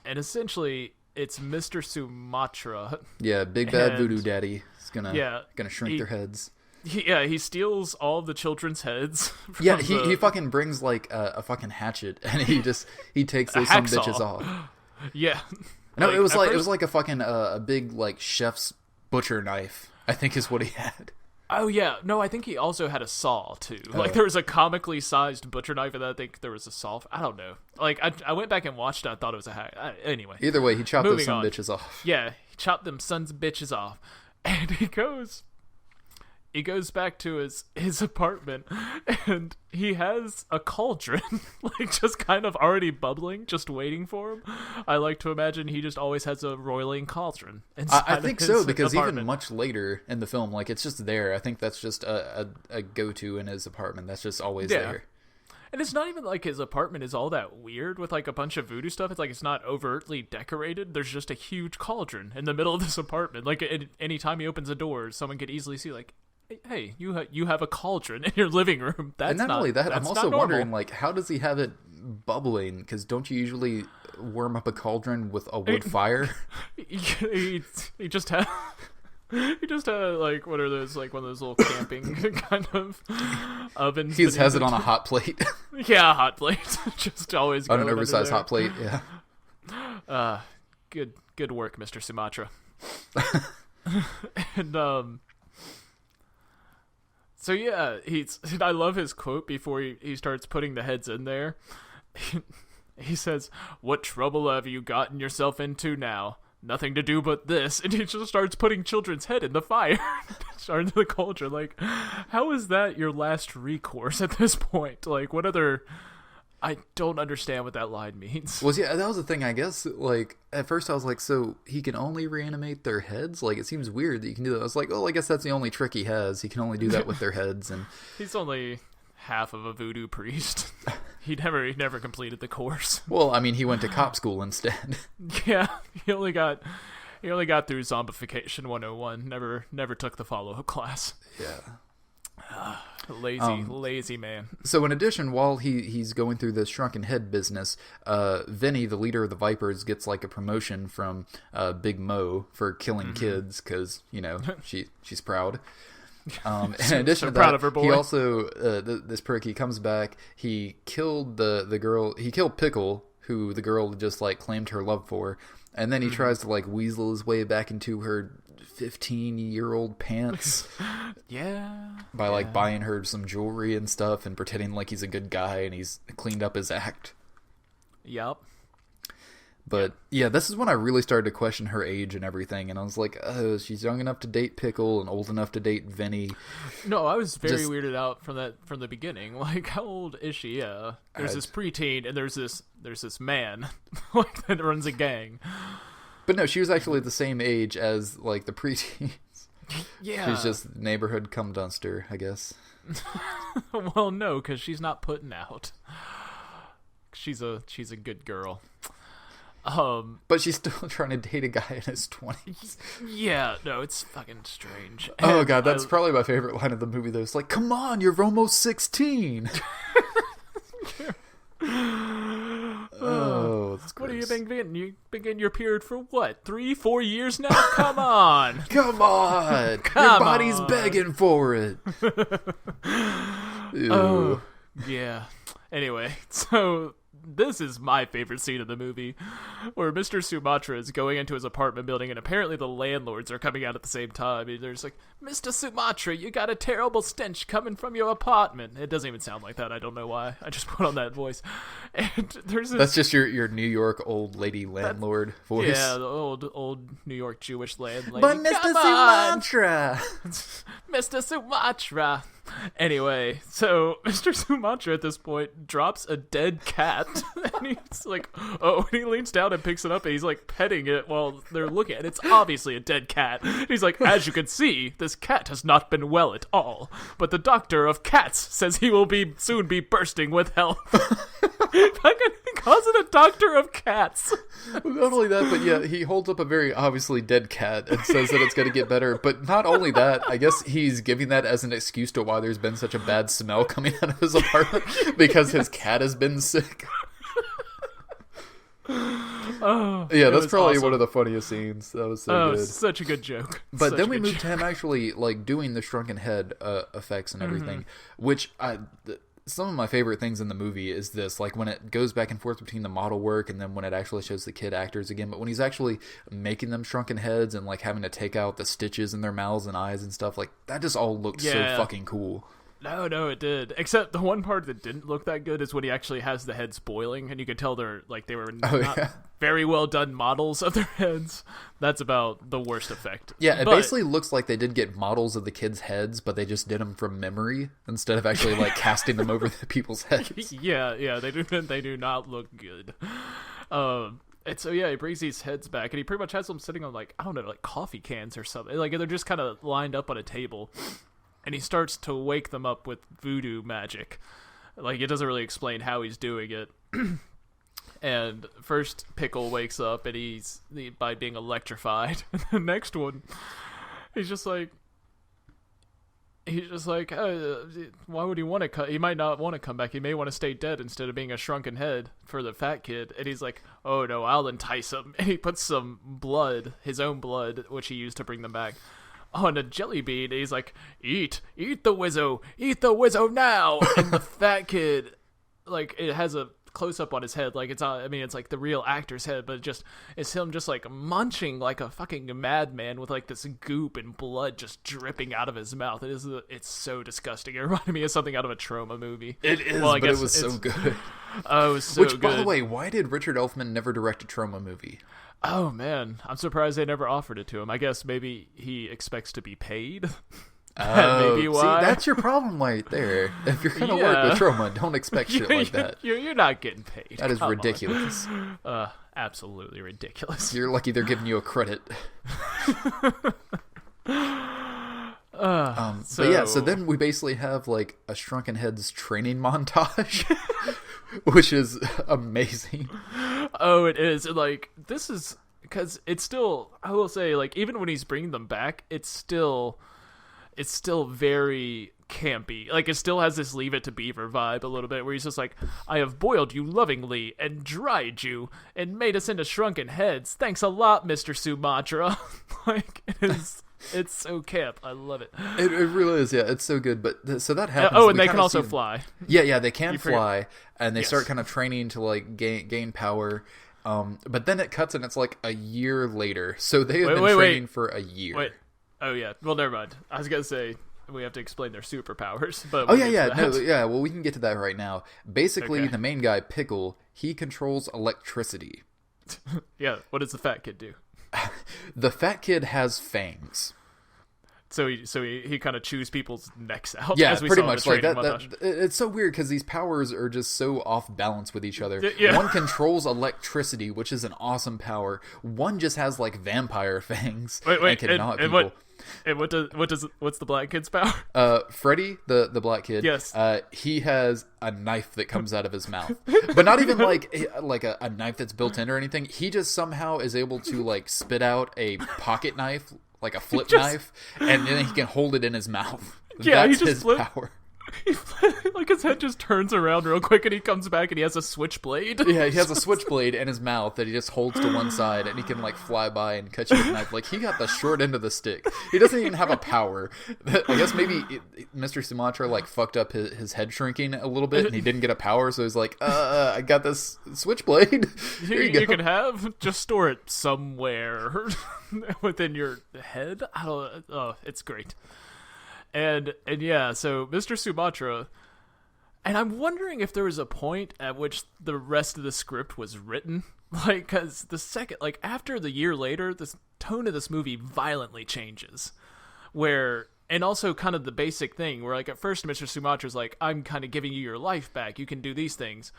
essentially, it's Mr. Sumatra. Yeah, big bad voodoo daddy. Gonna shrink their heads. He steals all of the children's heads. Yeah, he fucking brings like a fucking hatchet, and he takes those some bitches off. Yeah. No, like, it was like a fucking a big like chef's butcher knife, I think is what he had. Oh yeah, no, I think he also had a saw too. Like there was a comically sized butcher knife, and I think there was a saw. I don't know. Like I went back and watched it. I thought it was a hack. Anyway. Either way, he chopped those some bitches off. Yeah, he chopped them sons of bitches off. And he goes back to his apartment, and he has a cauldron, like just kind of already bubbling, just waiting for him. I like to imagine he just always has a roiling cauldron. I think so, because even much later in the film, like it's just there. I think that's just a go-to in his apartment. That's just always there. And it's not even like his apartment is all that weird with like a bunch of voodoo stuff. It's like it's not overtly decorated. There's just a huge cauldron in the middle of this apartment. Like anytime he opens a door, someone could easily see like, hey, you have a cauldron in your living room. That's and not only that, I'm also normal. wondering like, how does he have it bubbling? Because don't you usually warm up a cauldron with a wood fire? He just had. He just had like what are those like one of those little camping kind of ovens. He just has it on a hot plate. Yeah, a hot plate. Just always on an oversized hot plate. Yeah. Good work, Mr. Sumatra. And so yeah, I love his quote before he starts putting the heads in there. He says, "What trouble have you gotten yourself into now? Nothing to do but this," and he just starts putting children's head in the fire, or into the cauldron. Like, how is that your last recourse at this point? Like, what other? I don't understand what that line means. Well, yeah, that was the thing. I guess, like, at first I was like, so he can only reanimate their heads? Like, it seems weird that you can do that. I was like, oh, I guess that's the only trick he has. He can only do that with their heads, and he's only half of a voodoo priest. He never completed the course. Well, I mean, he went to cop school instead. Yeah, he only got through Zombification 101. Never took the follow-up class. Yeah. Lazy man. So in addition, while he's going through this Shrunken Head business, Vinny, the leader of the Vipers, gets like a promotion from Big Mo for killing kids because, you know, she's proud. In addition to that, of her boy. He also this prick, he comes back. He killed the girl. He killed Pickle, who the girl just like claimed her love for, and then he tries to like weasel his way back into her 15-year-old pants. By like buying her some jewelry and stuff and pretending like he's a good guy and he's cleaned up his act. Yep. But yeah, this is when I really started to question her age and everything, and I was like, oh, she's young enough to date Pickle and old enough to date Vinny. No, I was very weirded out from the beginning. Like, how old is she? Yeah, there's this preteen and there's this man like that runs a gang. But no, she was actually the same age as like the preteens. Yeah, she's just neighborhood cum duster, I guess. Well, no, because she's not putting out. She's a good girl. But she's still trying to date a guy in his 20s. Yeah, no, it's fucking strange. Oh god, that's probably my favorite line of the movie though. It's like, come on, you're almost 16. Oh, that's gross. What have you been getting? You've been getting your period for what, 3-4 years now? Come on. Come on. Your body's begging for it. Oh, yeah. Anyway, so this is my favorite scene of the movie, where Mr. Sumatra is going into his apartment building, and apparently the landlords are coming out at the same time. And there's like, Mr. Sumatra, you got a terrible stench coming from your apartment. It doesn't even sound like that. I don't know why. I just put on that voice. And there's this... That's just your New York old lady landlord voice. Yeah, the old New York Jewish landlady. But Mr. Sumatra! Mr. Sumatra! Anyway, so Mr. Sumatra at this point drops a dead cat, and he's like, oh, and he leans down and picks it up, and he's like petting it while they're looking at it. It's obviously a dead cat. He's like, as you can see, this cat has not been well at all, but the doctor of cats says he will soon be bursting with health. Fucking calls it a doctor of cats. Not only that, but yeah, he holds up a very obviously dead cat and says that it's going to get better. But not only that, I guess he's giving that as an excuse to why there's been such a bad smell coming out of his apartment because his cat has been sick. Yeah, that's probably awesome. One of the funniest scenes. That was so good. Such a good joke. But then we moved to him actually like doing the shrunken head effects and everything, which some of my favorite things in the movie is this, like when it goes back and forth between the model work and then when it actually shows the kid actors again, but when he's actually making them shrunken heads and like having to take out the stitches in their mouths and eyes and stuff, like that just all looks so fucking cool. No, it did. Except the one part that didn't look that good is when he actually has the heads boiling, and you could tell they were not very well done models of their heads. That's about the worst effect. Yeah, basically looks like they did get models of the kids' heads, but they just did them from memory instead of actually like casting them over the people's heads. Yeah, they do not look good. And so he brings these heads back, and he pretty much has them sitting on like coffee cans or something. Like they're just kind of lined up on a table. And he starts to wake them up with voodoo magic. Like, it doesn't really explain how he's doing it. And first, Pickle wakes up, and by being electrified. And the next one, he's just like, why would he want to cut? He might not want to come back. He may want to stay dead instead of being a shrunken head for the fat kid. And he's like, oh no, I'll entice him. And he puts some blood, his own blood, which he used to bring them back, on a jelly bean. He's like, eat the wizzo now. And the fat kid, like, it has a close up on his head, like it's like the real actor's head, but it's him just like munching like a fucking madman with like this goop and blood just dripping out of his mouth. It's so disgusting. It reminded me of something out of a Trauma movie. It is, but it was so good. Oh, it was so good. Which, by the way, why did Richard Elfman never direct a Trauma movie? Oh man, I'm surprised they never offered it to him. I guess maybe he expects to be paid. Maybe why. See, that's your problem right there. If you're gonna work with Trauma, don't expect shit like that. You're not getting paid. That is ridiculous. Absolutely ridiculous. You're lucky they're giving you a credit. So then we basically have like a Shrunken Heads training montage, which is amazing. Oh, it is. Like, this is because it's still, I will say, like, even when he's bringing them back, it's still very campy. Like, it still has this Leave It to Beaver vibe a little bit, where he's just like, I have boiled you lovingly and dried you and made us into shrunken heads. Thanks a lot, Mr. Sumatra. Like, it's so camp. I love it. It really is. Yeah, it's so good. But so that happens. Oh, and they can also fly. Yeah, they can fly, and they start kind of training to like gain power. But then it cuts, and it's like a year later. So they have been training for a year. Wait. Oh yeah. Well, never mind. I was gonna say we have to explain their superpowers. But well, we can get to that right now. Basically, the main guy, Pickle, he controls electricity. Yeah. What does the fat kid do? The fat kid has fangs. So he kind of chews people's necks out. Yeah, pretty much like that. It's so weird because these powers are just so off balance with each other. Yeah. One controls electricity, which is an awesome power. One just has like vampire fangs. Wait, and what's the black kid's power? Freddy, the black kid. Yes. He has a knife that comes out of his mouth, but not even like a knife that's built in or anything. He just somehow is able to like spit out a pocket knife, like a flip knife, and then he can hold it in his mouth. Yeah, that's his power. Like his head just turns around real quick, and he comes back, and he has a switchblade. Yeah, he has a switchblade in his mouth that he just holds to one side, and he can like fly by and cut you with a knife. Like, he got the short end of the stick. He doesn't even have a power. I guess maybe Mr. Sumatra like fucked up his head shrinking a little bit, and he didn't get a power, so he's like, I got this switchblade. Here you go. You can just store it somewhere within your head. It's great. And yeah, so Mr. Sumatra, and I'm wondering if there was a point at which the rest of the script was written, like, because after the year later, the tone of this movie violently changes, where And also kind of the basic thing where, like, at first Mr. Sumatra's like, I'm kind of giving you your life back. You can do these things.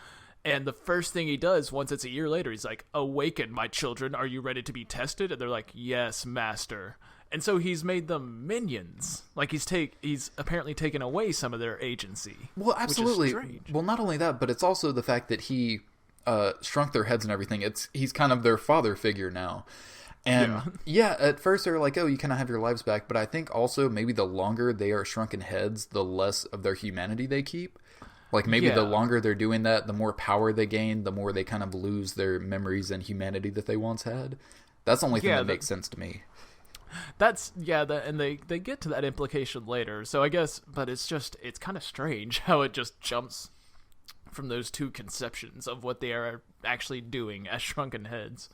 And the first thing he does, once it's a year later, he's like, awaken, my children. Are you ready to be tested? And they're like, yes, master. And so he's made them minions. Like, he's apparently taken away some of their agency. Well, absolutely. Which is strange. Well, not only that, but it's also the fact that he shrunk their heads and everything. He's kind of their father figure now. And yeah, at first they were like, oh, you kind of have your lives back. But I think also maybe the longer they are shrunken heads, the less of their humanity they keep. Like maybe the longer they're doing that, the more power they gain, the more they kind of lose their memories and humanity that they once had. That's the only thing that makes sense to me. And they get to that implication later. So I guess, but it's kind of strange how it just jumps from those two conceptions of what they are actually doing as shrunken heads.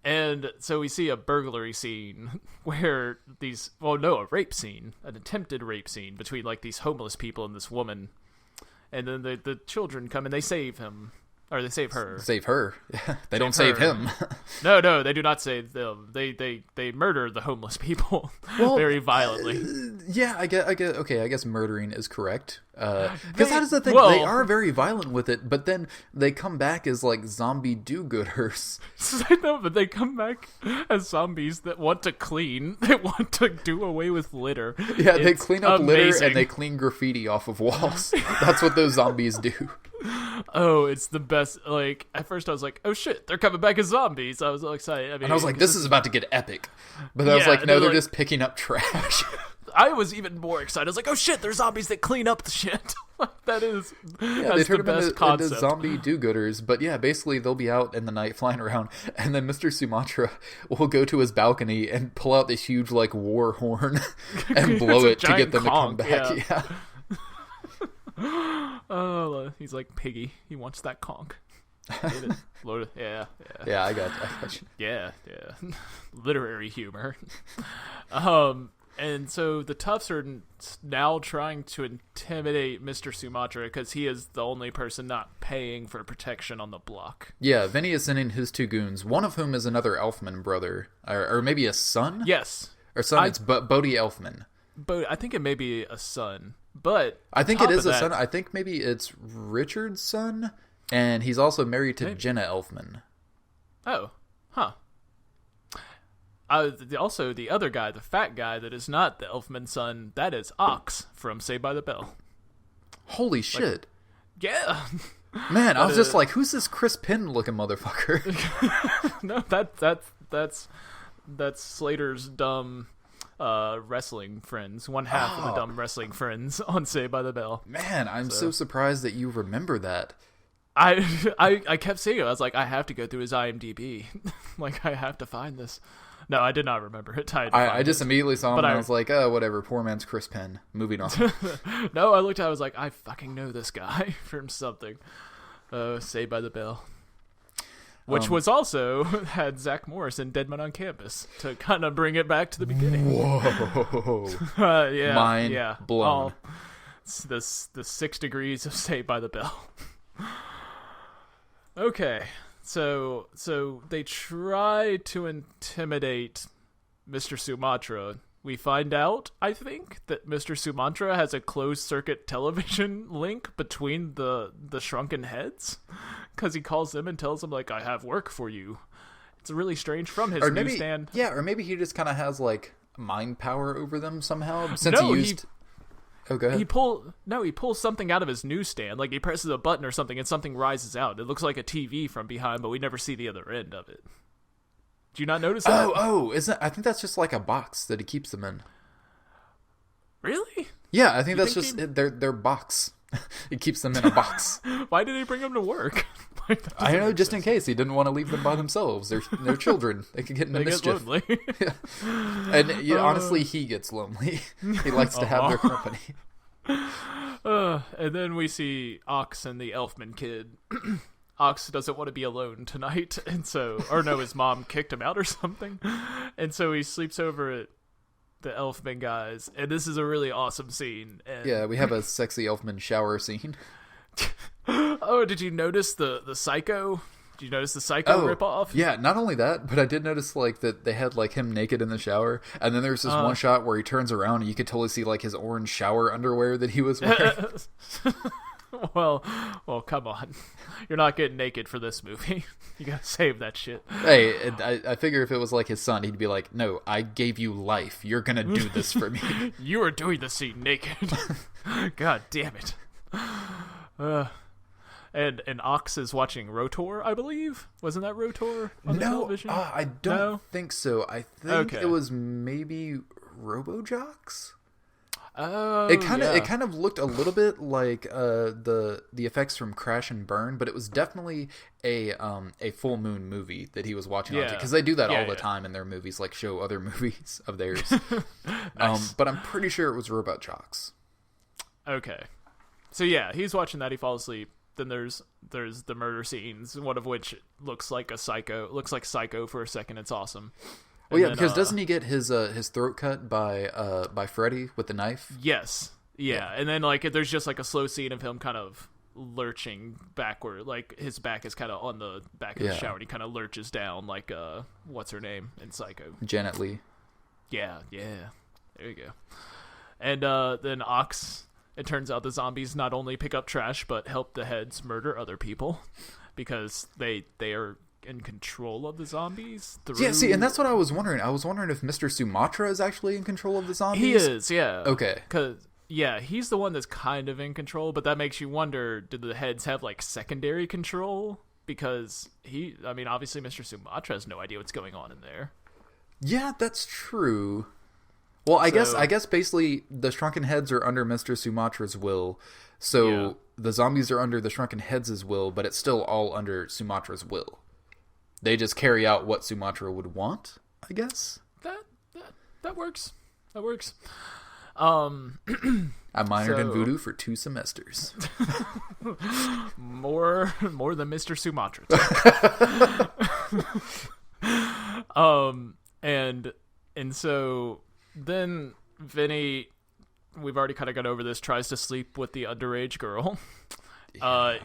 And so we see a burglary scene where a rape scene, an attempted rape scene between like these homeless people and this woman. And then the children come and they save him. Or they save her. Save her. They don't save him. No, they do not save them. They murder the homeless people very violently. Yeah, I guess murdering is correct. Because that is the thing. They are very violent with it, but then they come back as like zombie do-gooders. I know, but they come back as zombies that want to clean. They want to do away with litter. Yeah, they clean up litter and they clean graffiti off of walls. That's what those zombies do. Oh, it's the best. Like, at first I was like, oh shit, they're coming back as zombies. I was all excited. I mean, and I was like, this is about to get epic. But I was like, no, they're just picking up trash. I was even more excited. I was like, oh shit, they're zombies that clean up the shit. That's they turn the them best concept. into zombie do-gooders. But yeah, basically they'll be out in the night flying around, and then Mr. Sumatra will go to his balcony and pull out this huge like war horn and blow it to get them to come back. Yeah. Oh, he's like Piggy. He wants that conch. Get it. Load it. Yeah. Yeah, I got you. Yeah. Literary humor. And so the toughs are now trying to intimidate Mr. Sumatra because he is the only person not paying for protection on the block. Yeah, Vinny is sending his two goons, one of whom is another Elfman brother, or maybe a son. Yes, or son. It's Bodhi Elfman. But I think it may be a son. But I think it is a son. I think maybe it's Richard's son, and he's also married to Jenna Elfman. Oh, huh. Also, the other guy, the fat guy that is not the Elfman son, that is Ox from Saved by the Bell. Holy shit. Yeah. Man, I was just like, who's this Chris Penn looking motherfucker? No, that's Slater's dumb wrestling friends, one half of the dumb wrestling friends on Saved by the Bell. Man, I'm so surprised that you remember that. I kept seeing it. I was like, I have to go through his IMDb. Like, I have to find this. No, I did not remember it. I just immediately saw him and I was like, oh, whatever, poor man's Chris Penn. Moving on. No, I looked at it, I was like, I fucking know this guy from something. Saved by the Bell. Which was also had Zach Morris in Dead Man on Campus to kind of bring it back to the beginning. Whoa. Yeah. Mind blown. It's the 6 degrees of Saved by the Bell. Okay. So they try to intimidate Mr. Sumatra. We find out, I think, that Mr. Sumatra has a closed-circuit television link between the Shrunken Heads, because he calls them and tells them, like, I have work for you. It's really strange from his newsstand. Yeah, or maybe he just kind of has, like, mind power over them somehow, since Oh, go ahead. He pulls something out of his newsstand. Like, he presses a button or something, and something rises out. It looks like a TV from behind, but we never see the other end of it. Do you not notice that? I think that's just like a box that he keeps them in. Really? Yeah, I think that's just their box. He keeps them in a box. Why did he bring them to work? I don't know, just in case. He didn't want to leave them by themselves. They're children. They could get into mischief. Get lonely. Yeah. And honestly, he gets lonely. He likes to have their company. And then we see Ox and the Elfman kid. Ox doesn't want to be alone tonight, and his mom kicked him out or something, and so he sleeps over at the Elfman guys, and this is a really awesome scene. And yeah, we have a sexy Elfman shower scene. Oh, did you notice the psycho Did you notice the Psycho ripoff? Yeah, not only that, but I did notice like that they had like him naked in the shower, and then there's this one shot where he turns around and you could totally see like his orange shower underwear that he was wearing. Well, come on. You're not getting naked for this movie. You gotta save that shit. Hey, I figure if it was like his son, he'd be like, no, I gave you life. You're gonna do this for me. You are doing the scene naked. God damn it. And Ox is watching Rotor, I believe. Wasn't that Rotor on the television? I don't think so. I think it was maybe RoboJocks. Oh, it kind of looked a little bit like the effects from Crash and Burn, but it was definitely a full moon movie that he was watching on, because they do that all the time in their movies, like show other movies of theirs. Nice. But I'm pretty sure it was RoboJocks. Okay, so yeah, he's watching that. He falls asleep. Then there's the murder scenes, one of which looks like Psycho for a second. It's awesome. Well, yeah, because doesn't he get his throat cut by Freddy with the knife? Yes. Yeah. And then like there's just like a slow scene of him kind of lurching backward, like his back is kind of on the back of the shower, and he kind of lurches down like what's her name in Psycho? Janet Leigh. Yeah. There you go. And then Ox, it turns out the zombies not only pick up trash but help the heads murder other people because they are in control of the zombies. Yeah, see, and that's what I was wondering. I was wondering if Mr. Sumatra is actually in control of the zombies. He is, yeah. Okay. Because, yeah, he's the one that's kind of in control, but that makes you wonder, did the heads have, like, secondary control? Because obviously Mr. Sumatra has no idea what's going on in there. Yeah, that's true. Well, I guess basically the Shrunken Heads are under Mr. Sumatra's will, so the zombies are under the Shrunken Heads' will, but it's still all under Sumatra's will. They just carry out what Sumatra would want, I guess. That works. That works. I minored in voodoo for 2 semesters. more than Mr. Sumatra. And so then Vinny, we've already kind of got over this, tries to sleep with the underage girl. Yeah.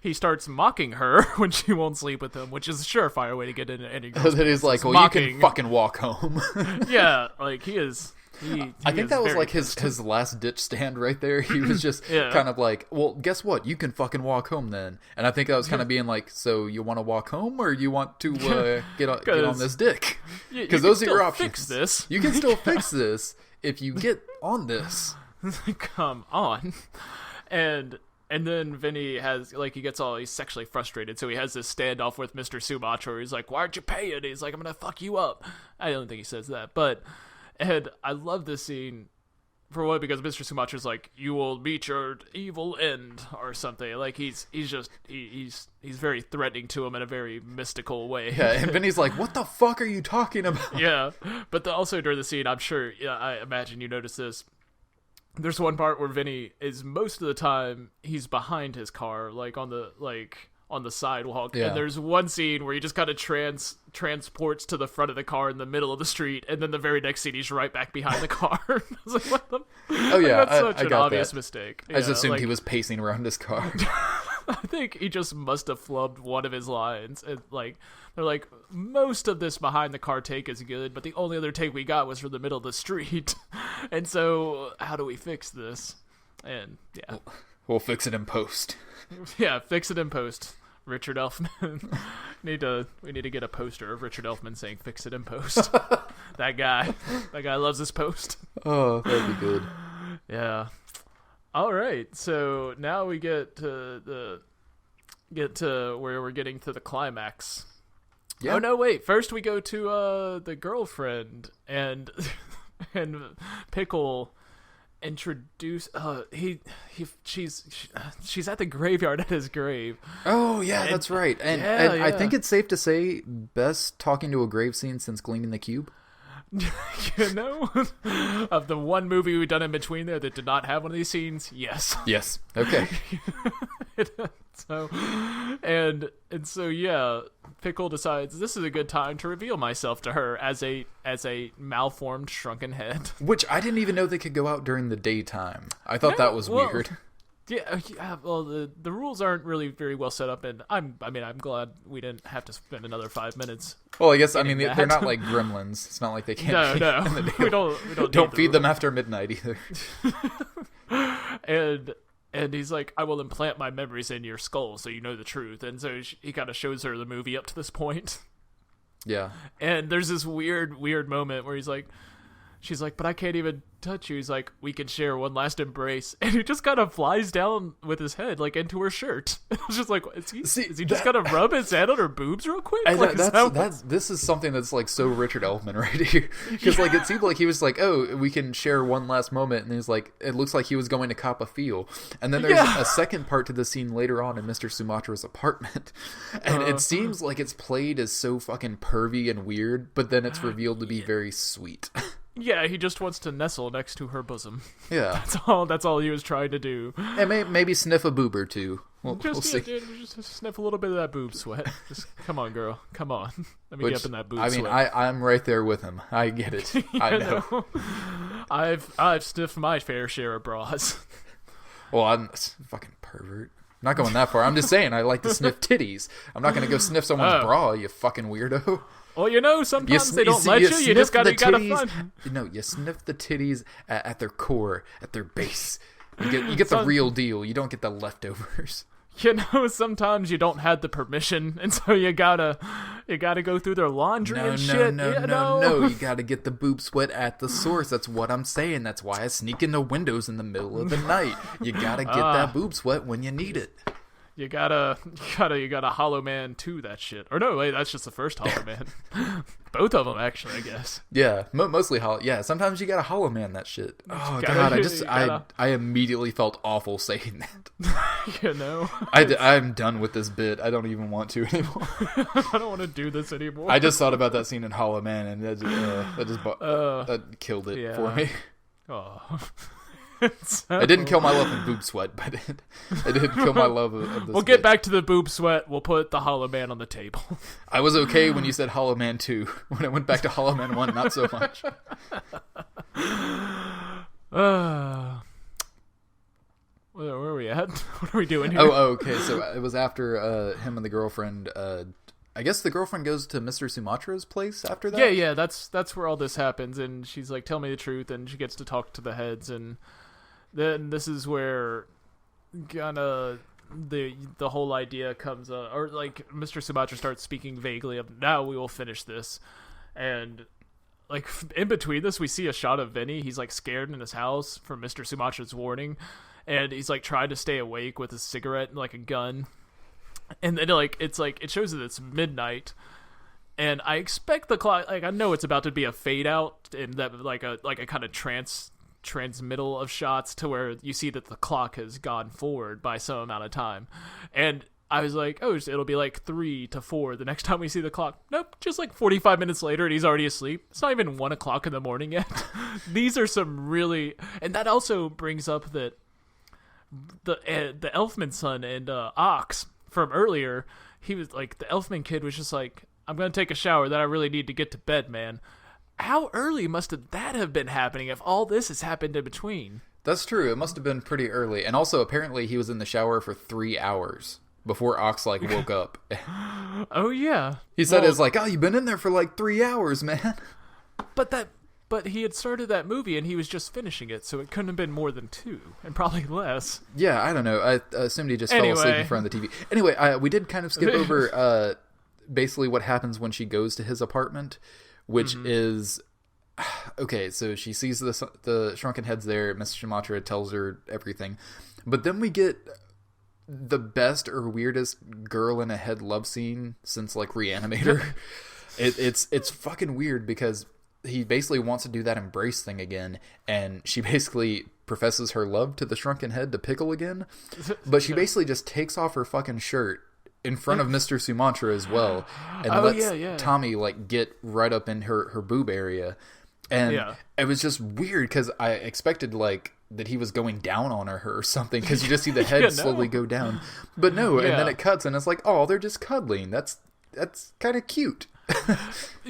He starts mocking her when she won't sleep with him, which is a surefire way to get into any girl's Then he's like, well, mocking. You can fucking walk home. Yeah, like he is. I think that was like his last ditch stand right there. He was just kind of like, well, guess what? You can fucking walk home then. And I think that was kind of being like, so you want to walk home or you want to get on this dick? Because those are your options. Fix this. You can still fix this if you get on this. Come on. And then Vinny he's sexually frustrated, so he has this standoff with Mr. Sumatra where he's like, why aren't you paying? He's like, I'm gonna fuck you up. I don't think he says that, and I love this scene, for one, because Mr. Sumatra's like, you will meet your evil end, or something. Like, he's very threatening to him in a very mystical way. Yeah, and Vinny's like, what the fuck are you talking about? Yeah, but also during the scene, I imagine you notice this, there's one part where Vinny is, most of the time, he's behind his car, like on the sidewalk. Yeah. And there's one scene where he just kind of transports to the front of the car in the middle of the street, and then the very next scene he's right back behind the car. I was like, what the? Oh yeah, that's such an obvious mistake. I just assumed he was pacing around his car. I think he just must have flubbed one of his lines. And they're like, most of this behind the car take is good, but the only other take we got was from the middle of the street. And so how do we fix this? And yeah, we'll fix it in post. Yeah, fix it in post. Richard Elfman. We need to get a poster of Richard Elfman saying "fix it in post." That guy loves his post. Oh, that'd be good. Yeah. All right, so now we get to where we're getting to the climax. Yeah. Oh no, wait! First we go to the girlfriend and Pickle introduce she's at the graveyard at his grave. Oh yeah, that's right. And I think it's safe to say best talking to a grave scene since Gleaming the Cube. You know, of the one movie we've done in between there that did not have one of these scenes, yes. Okay. So yeah, Pickle decides this is a good time to reveal myself to her as a malformed shrunken head. Which I didn't even know they could go out during the daytime. I thought that was weird. Yeah. Well, the rules aren't really very well set up, and I'm glad we didn't have to spend another 5 minutes. Well, I guess they're not like gremlins. It's not like they can't. No. We don't feed them after midnight either. And he's like, I will implant my memories in your skull so you know the truth. And so he kind of shows her the movie up to this point. Yeah. And there's this weird moment where she's like, but I can't even touch you. He's like, we can share one last embrace. And he just kind of flies down with his head, like, into her shirt. I was just like, is he just going to rub his head on her boobs real quick? This is something that's, like, so Richard Elfman right here. Because, like, it seemed like he was like, oh, we can share one last moment. And he's like, it looks like he was going to cop a feel. And then there's a second part to the scene later on in Mr. Sumatra's apartment. And it seems like it's played as so fucking pervy and weird, but then it's revealed to be very sweet. Yeah, he just wants to nestle next to her bosom. Yeah. That's all he was trying to do. And maybe sniff a boob or two. We'll see. Just sniff a little bit of that boob sweat. Just come on, girl. Come on. Let me get up in that boob sweat. I'm right there with him. I get it. I know. I've sniffed my fair share of bras. Well, I'm a fucking pervert. I'm not going that far. I'm just saying I like to sniff titties. I'm not going to go sniff someone's bra, you fucking weirdo. Well, sometimes they don't let you. You just gotta find. No, you sniff the titties at their core, at their base. You get the real deal. You don't get the leftovers. Sometimes you don't have the permission, and so you gotta go through their laundry and shit. No. You gotta get the boob sweat at the source. That's what I'm saying. That's why I sneak into windows in the middle of the night. You gotta get that boob sweat when you need it. You gotta Hollow Man 2 that shit. Or no, wait, that's just the first Hollow Man. Both of them, actually, I guess. Yeah, mostly Hollow. Yeah, sometimes you gotta Hollow Man that shit. Oh, God, I immediately felt awful saying that. I'm done with this bit. I don't even want to anymore. I don't want to do this anymore. I just thought about that scene in Hollow Man, and that killed it for me. Oh. It didn't kill my love of boob sweat, but it did kill my love of this. We'll get back to the boob sweat. We'll put the Hollow Man on the table. I was okay when you said Hollow Man 2. When I went back to Hollow Man 1, not so much. Where are we at? What are we doing here? Okay. So it was after him and the girlfriend. I guess the girlfriend goes to Mr. Sumatra's place after that? Yeah. That's where all this happens. And she's like, tell me the truth. And she gets to talk to the heads. And then this is where the whole idea comes or like Mr. Sumatra starts speaking vaguely of, now we will finish this. And like in between this, we see a shot of Vinny. He's like scared in his house from Mr. Sumatra's warning. And he's like trying to stay awake with a cigarette and like a gun. And then it shows that it's midnight. And I expect the clock, like I know it's about to be a fade out and that like a kind of transmittal of shots to where you see that the clock has gone forward by some amount of time. And I was like, oh, it'll be like 3 to 4 the next time we see the clock. Nope, just like 45 minutes later and he's already asleep. It's not even 1 o'clock in the morning yet. These are some really, and that also brings up that the Elfman son and Ox from earlier, he was like, the Elfman kid was just like, I'm gonna take a shower, then I really need to get to bed, man. How early must that have been happening if all this has happened in between? That's true. It must have been pretty early. And also, apparently, he was in the shower for 3 hours before Ox, like, woke up. Oh, yeah. He said, it's like, oh, you've been in there for, like, 3 hours, man. But he had started that movie, and he was just finishing it, so it couldn't have been more than 2, and probably less. Yeah, I don't know. I assumed he just fell asleep in front of the TV. Anyway, we did kind of skip over basically what happens when she goes to his apartment, which is... Okay, so she sees the Shrunken Heads there. Mr. Sumatra tells her everything. But then we get the best or weirdest girl in a head love scene since, like, Reanimator. It's fucking weird because he basically wants to do that embrace thing again, and she basically professes her love to the Shrunken Head to pickle again. But she basically just takes off her fucking shirt in front of Mr. Sumatra as well, and lets Tommy, like, get right up in her boob area. And it was just weird because I expected, like, that he was going down on her or something, because you just see the head slowly go down. But no, and then it cuts and it's like, oh, they're just cuddling. That's kind of cute.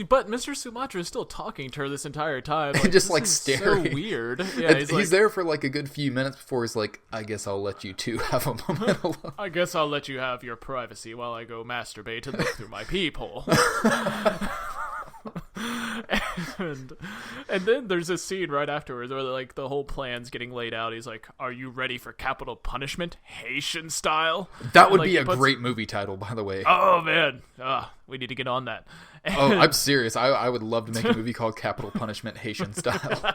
But Mr. Sumatra is still talking to her this entire time. Like, just like staring. So weird. Yeah, he's there for like a good few minutes before he's like, I guess I'll let you two have a moment alone. I guess I'll let you have your privacy while I go masturbate and look through my peephole. and then there's a scene right afterwards where like the whole plan's getting laid out. He's like, "Are you ready for capital punishment, Haitian style?" That would be a great movie title, by the way. Oh man, we need to get on that. I'm serious. I would love to make a movie called Capital Punishment, Haitian Style.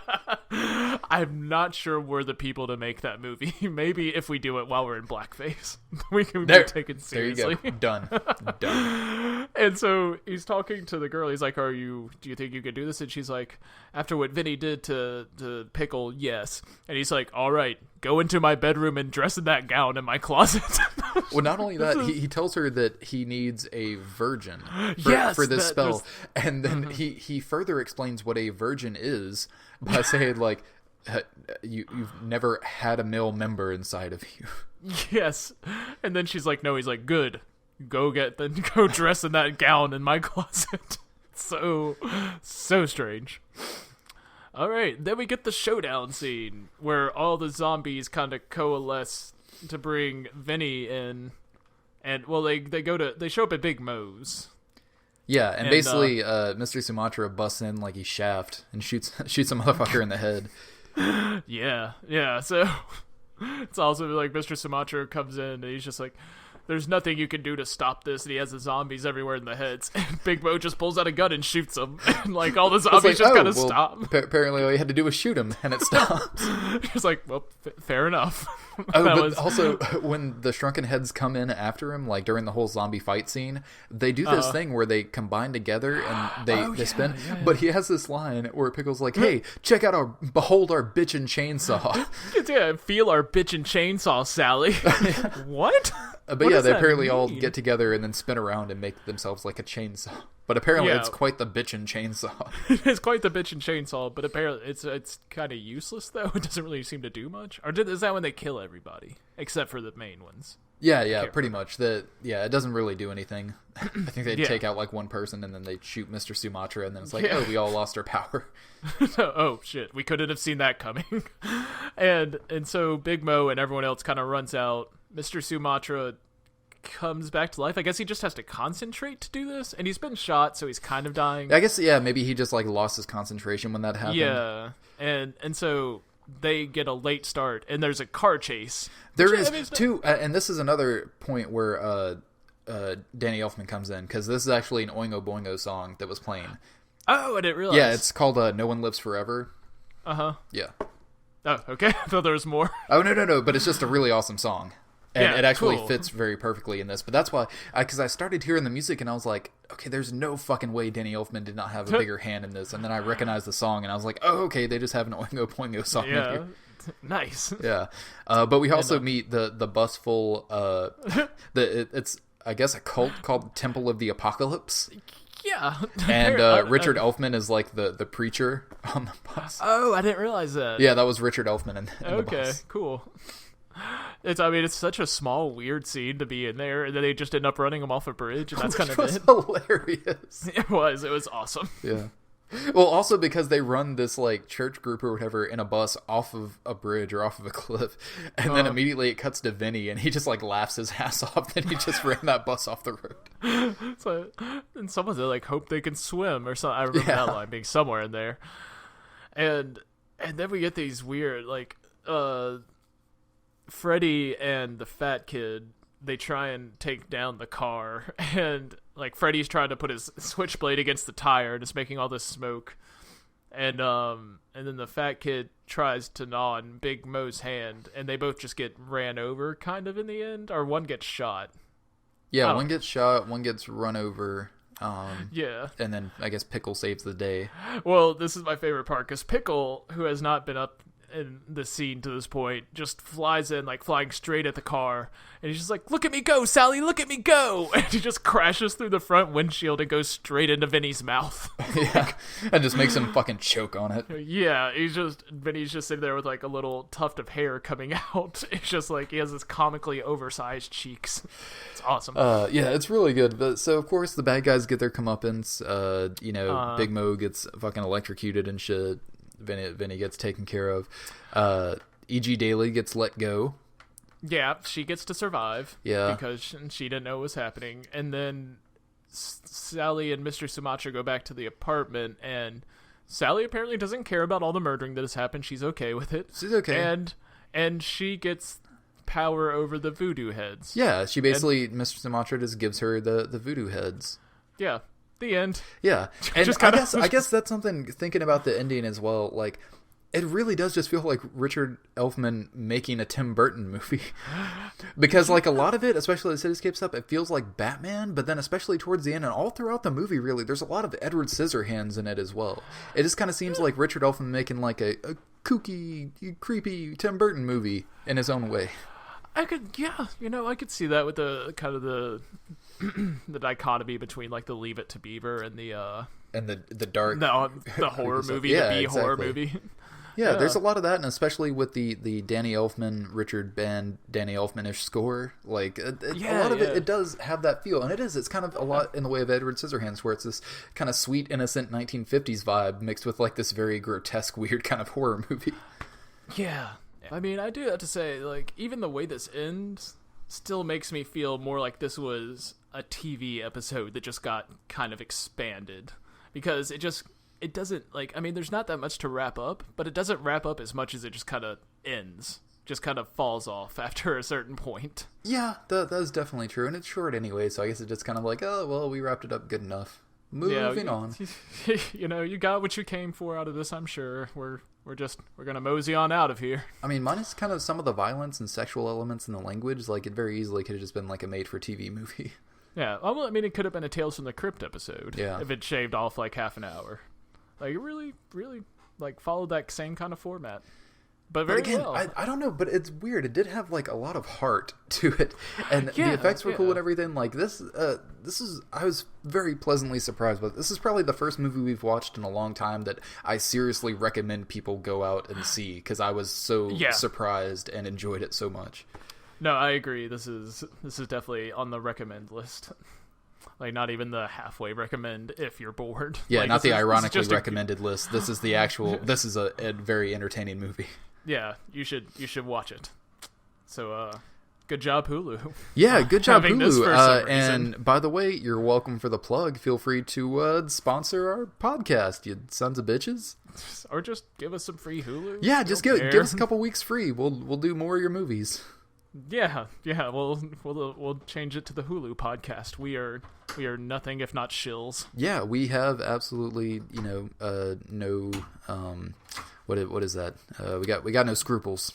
I'm not sure we're the people to make that movie. Maybe if we do it while we're in blackface, we can be taken seriously. There you go. Done. And so he's talking to the girl. He's like, do you think you could do this? And she's like, after what Vinny did to Pickle, yes. And he's like, all right, go into my bedroom and dress in that gown in my closet. Well, not only that, he tells her that he needs a virgin for this spell. And then he further explains what a virgin is by saying, like, you've never had a male member inside of you. Yes. And then she's like, no. He's like, good. Go dress in that gown in my closet. So strange. All right, then we get the showdown scene where all the zombies kind of coalesce to bring Vinny in, and well, they show up at Big Mo's. Yeah, and basically, Mr. Sumatra busts in like he's Shaft and shoots a motherfucker in the head. Yeah. So it's also like Mr. Sumatra comes in and he's just like, there's nothing you can do to stop this, and he has the zombies everywhere in the heads. And Big Mo just pulls out a gun and shoots them, and like all the zombies just kind of stop. Apparently, all you had to do was shoot him, and it stops. It's like, well, fair enough. Also, when the Shrunken Heads come in after him, like during the whole zombie fight scene, they do this thing where they combine together and they spin. Yeah. But he has this line where Pickle's like, "Hey, behold our bitchin' chainsaw." Yeah, feel our bitchin' chainsaw, Sally. What? But yeah, they apparently all get together and then spin around and make themselves like a chainsaw. But apparently it's quite the bitchin' chainsaw. It's quite the bitchin' chainsaw, but apparently it's kind of useless, though. It doesn't really seem to do much. Or is that when they kill everybody? Except for the main ones. Yeah, pretty much. It doesn't really do anything. I think they take out like one person and then they shoot Mr. Sumatra and then it's like, oh, we all lost our power. Oh, shit. We couldn't have seen that coming. And so Big Mo and everyone else kind of runs out. Mr. Sumatra comes back to life. I guess he just has to concentrate to do this, and he's been shot, so he's kind of dying. I guess, yeah, maybe he just like lost his concentration when that happened. Yeah, and so they get a late start, and there's a car chase. There is too, and this is another point where Danny Elfman comes in, because this is actually an Oingo Boingo song that was playing. Oh, I didn't realize. Yeah, it's called No One Lives Forever. Uh-huh. Yeah. Oh, okay. I thought there was more. Oh, no, but it's just a really awesome song. And it actually fits very perfectly in this. But that's why, because I started hearing the music and I was like, okay, there's no fucking way Danny Elfman did not have a bigger hand in this. And then I recognized the song and I was like, oh, okay, they just have an Oingo Boingo song in here. Nice. Yeah. But we also meet the bus full, it's, I guess, a cult called Temple of the Apocalypse. Yeah. And Richard Elfman is like the preacher on the bus. Oh, I didn't realize that. Yeah, that was Richard Elfman in the bus. Okay, cool. It's such a small, weird scene to be in there, and then they just end up running him off a bridge, and that's kind of it. Hilarious. It was awesome. Yeah. Well, also because they run this like church group or whatever in a bus off of a bridge or off of a cliff, and then immediately it cuts to Vinny, and he just like laughs his ass off that he just ran that bus off the road. And someone they like hope they can swim or something. I remember that line being somewhere in there. And then we get these weird like Freddy and the fat kid, they try and take down the car, and like Freddy's trying to put his switchblade against the tire and it's making all this smoke, and then the fat kid tries to gnaw on Big Mo's hand, and they both just get ran over kind of in the end, or one gets shot. Yeah, one gets shot, one gets run over. Yeah. And then I guess Pickle saves the day. Well, this is my favorite part, because Pickle, who has not been up in the scene to this point, just flies in, like, flying straight at the car. And he's just like, look at me go, Sally, look at me go! And he just crashes through the front windshield and goes straight into Vinny's mouth. Yeah, and just makes him fucking choke on it. Yeah, Vinny's just sitting there with, like, a little tuft of hair coming out. It's just like, he has this comically oversized cheeks. It's awesome. Yeah, it's really good. But so, of course, the bad guys get their comeuppance. Big Mo gets fucking electrocuted and shit. Vinny gets taken care of. E.G. Daily gets let go. Yeah, she gets to survive. Yeah. Because she didn't know what was happening. And then Sally and Mr. Sumatra go back to the apartment, and Sally apparently doesn't care about all the murdering that has happened. She's okay with it. She's okay. And she gets power over the voodoo heads. Yeah, she basically, Mr. Sumatra just gives her the voodoo heads. Yeah. The end. Yeah, and I guess that's something, thinking about the ending as well, like, it really does just feel like Richard Elfman making a Tim Burton movie. Because, like, a lot of it, especially the cityscape stuff, it feels like Batman, but then especially towards the end and all throughout the movie, really, there's a lot of Edward Scissorhands in it as well. It just kind of seems like Richard Elfman making, like, a kooky, creepy Tim Burton movie in his own way. I could see that with the kind of the dichotomy between, like, the Leave It to Beaver and the dark the horror movie, yeah, the exactly. horror movie. Yeah, there's a lot of that, and especially with the Danny Elfman, Richard Band, Danny Elfman-ish score, like, a lot of it does have that feel, and it's kind of a lot in the way of Edward Scissorhands, where it's this kind of sweet, innocent 1950s vibe mixed with, like, this very grotesque, weird kind of horror movie. Yeah. I mean, I do have to say, like, even the way this ends still makes me feel more like this was a TV episode that just got kind of expanded. Because it doesn't, like, I mean, there's not that much to wrap up, but it doesn't wrap up as much as it just kind of ends. Just kind of falls off after a certain point. Yeah, that's definitely true, and it's short anyway, so I guess it's just kind of like, oh, well, we wrapped it up good enough. Moving on. You got what you came for out of this, I'm sure. We're gonna mosey on out of here. I mean, minus kind of some of the violence and sexual elements in the language, like, it very easily could have just been like a made-for-TV movie. Yeah, well, I mean, it could have been a Tales from the Crypt episode. Yeah. If it shaved off like half an hour, like, it really, really, like, followed that same kind of format. But again, well. I don't know, but it's weird. It did have, like, a lot of heart to it, and the effects were cool and everything. Like, this is, I was very pleasantly surprised with. This is probably the first movie we've watched in a long time that I seriously recommend people go out and see, because I was so surprised and enjoyed it so much. No, I agree. This is definitely on the recommend list. Like, not even the halfway recommend if you're bored. Yeah, like, not the ironically recommended list. This is the actual. This is a very entertaining movie. Yeah, you should watch it. So, good job, Hulu. Yeah, good job, Hulu. And by the way, you're welcome for the plug. Feel free to sponsor our podcast, you sons of bitches. Or just give us some free Hulu. Yeah, just give us a couple weeks free. We'll do more of your movies. Yeah. We'll change it to the Hulu podcast. We are nothing if not shills. Yeah, we have absolutely no what is that? We got no scruples.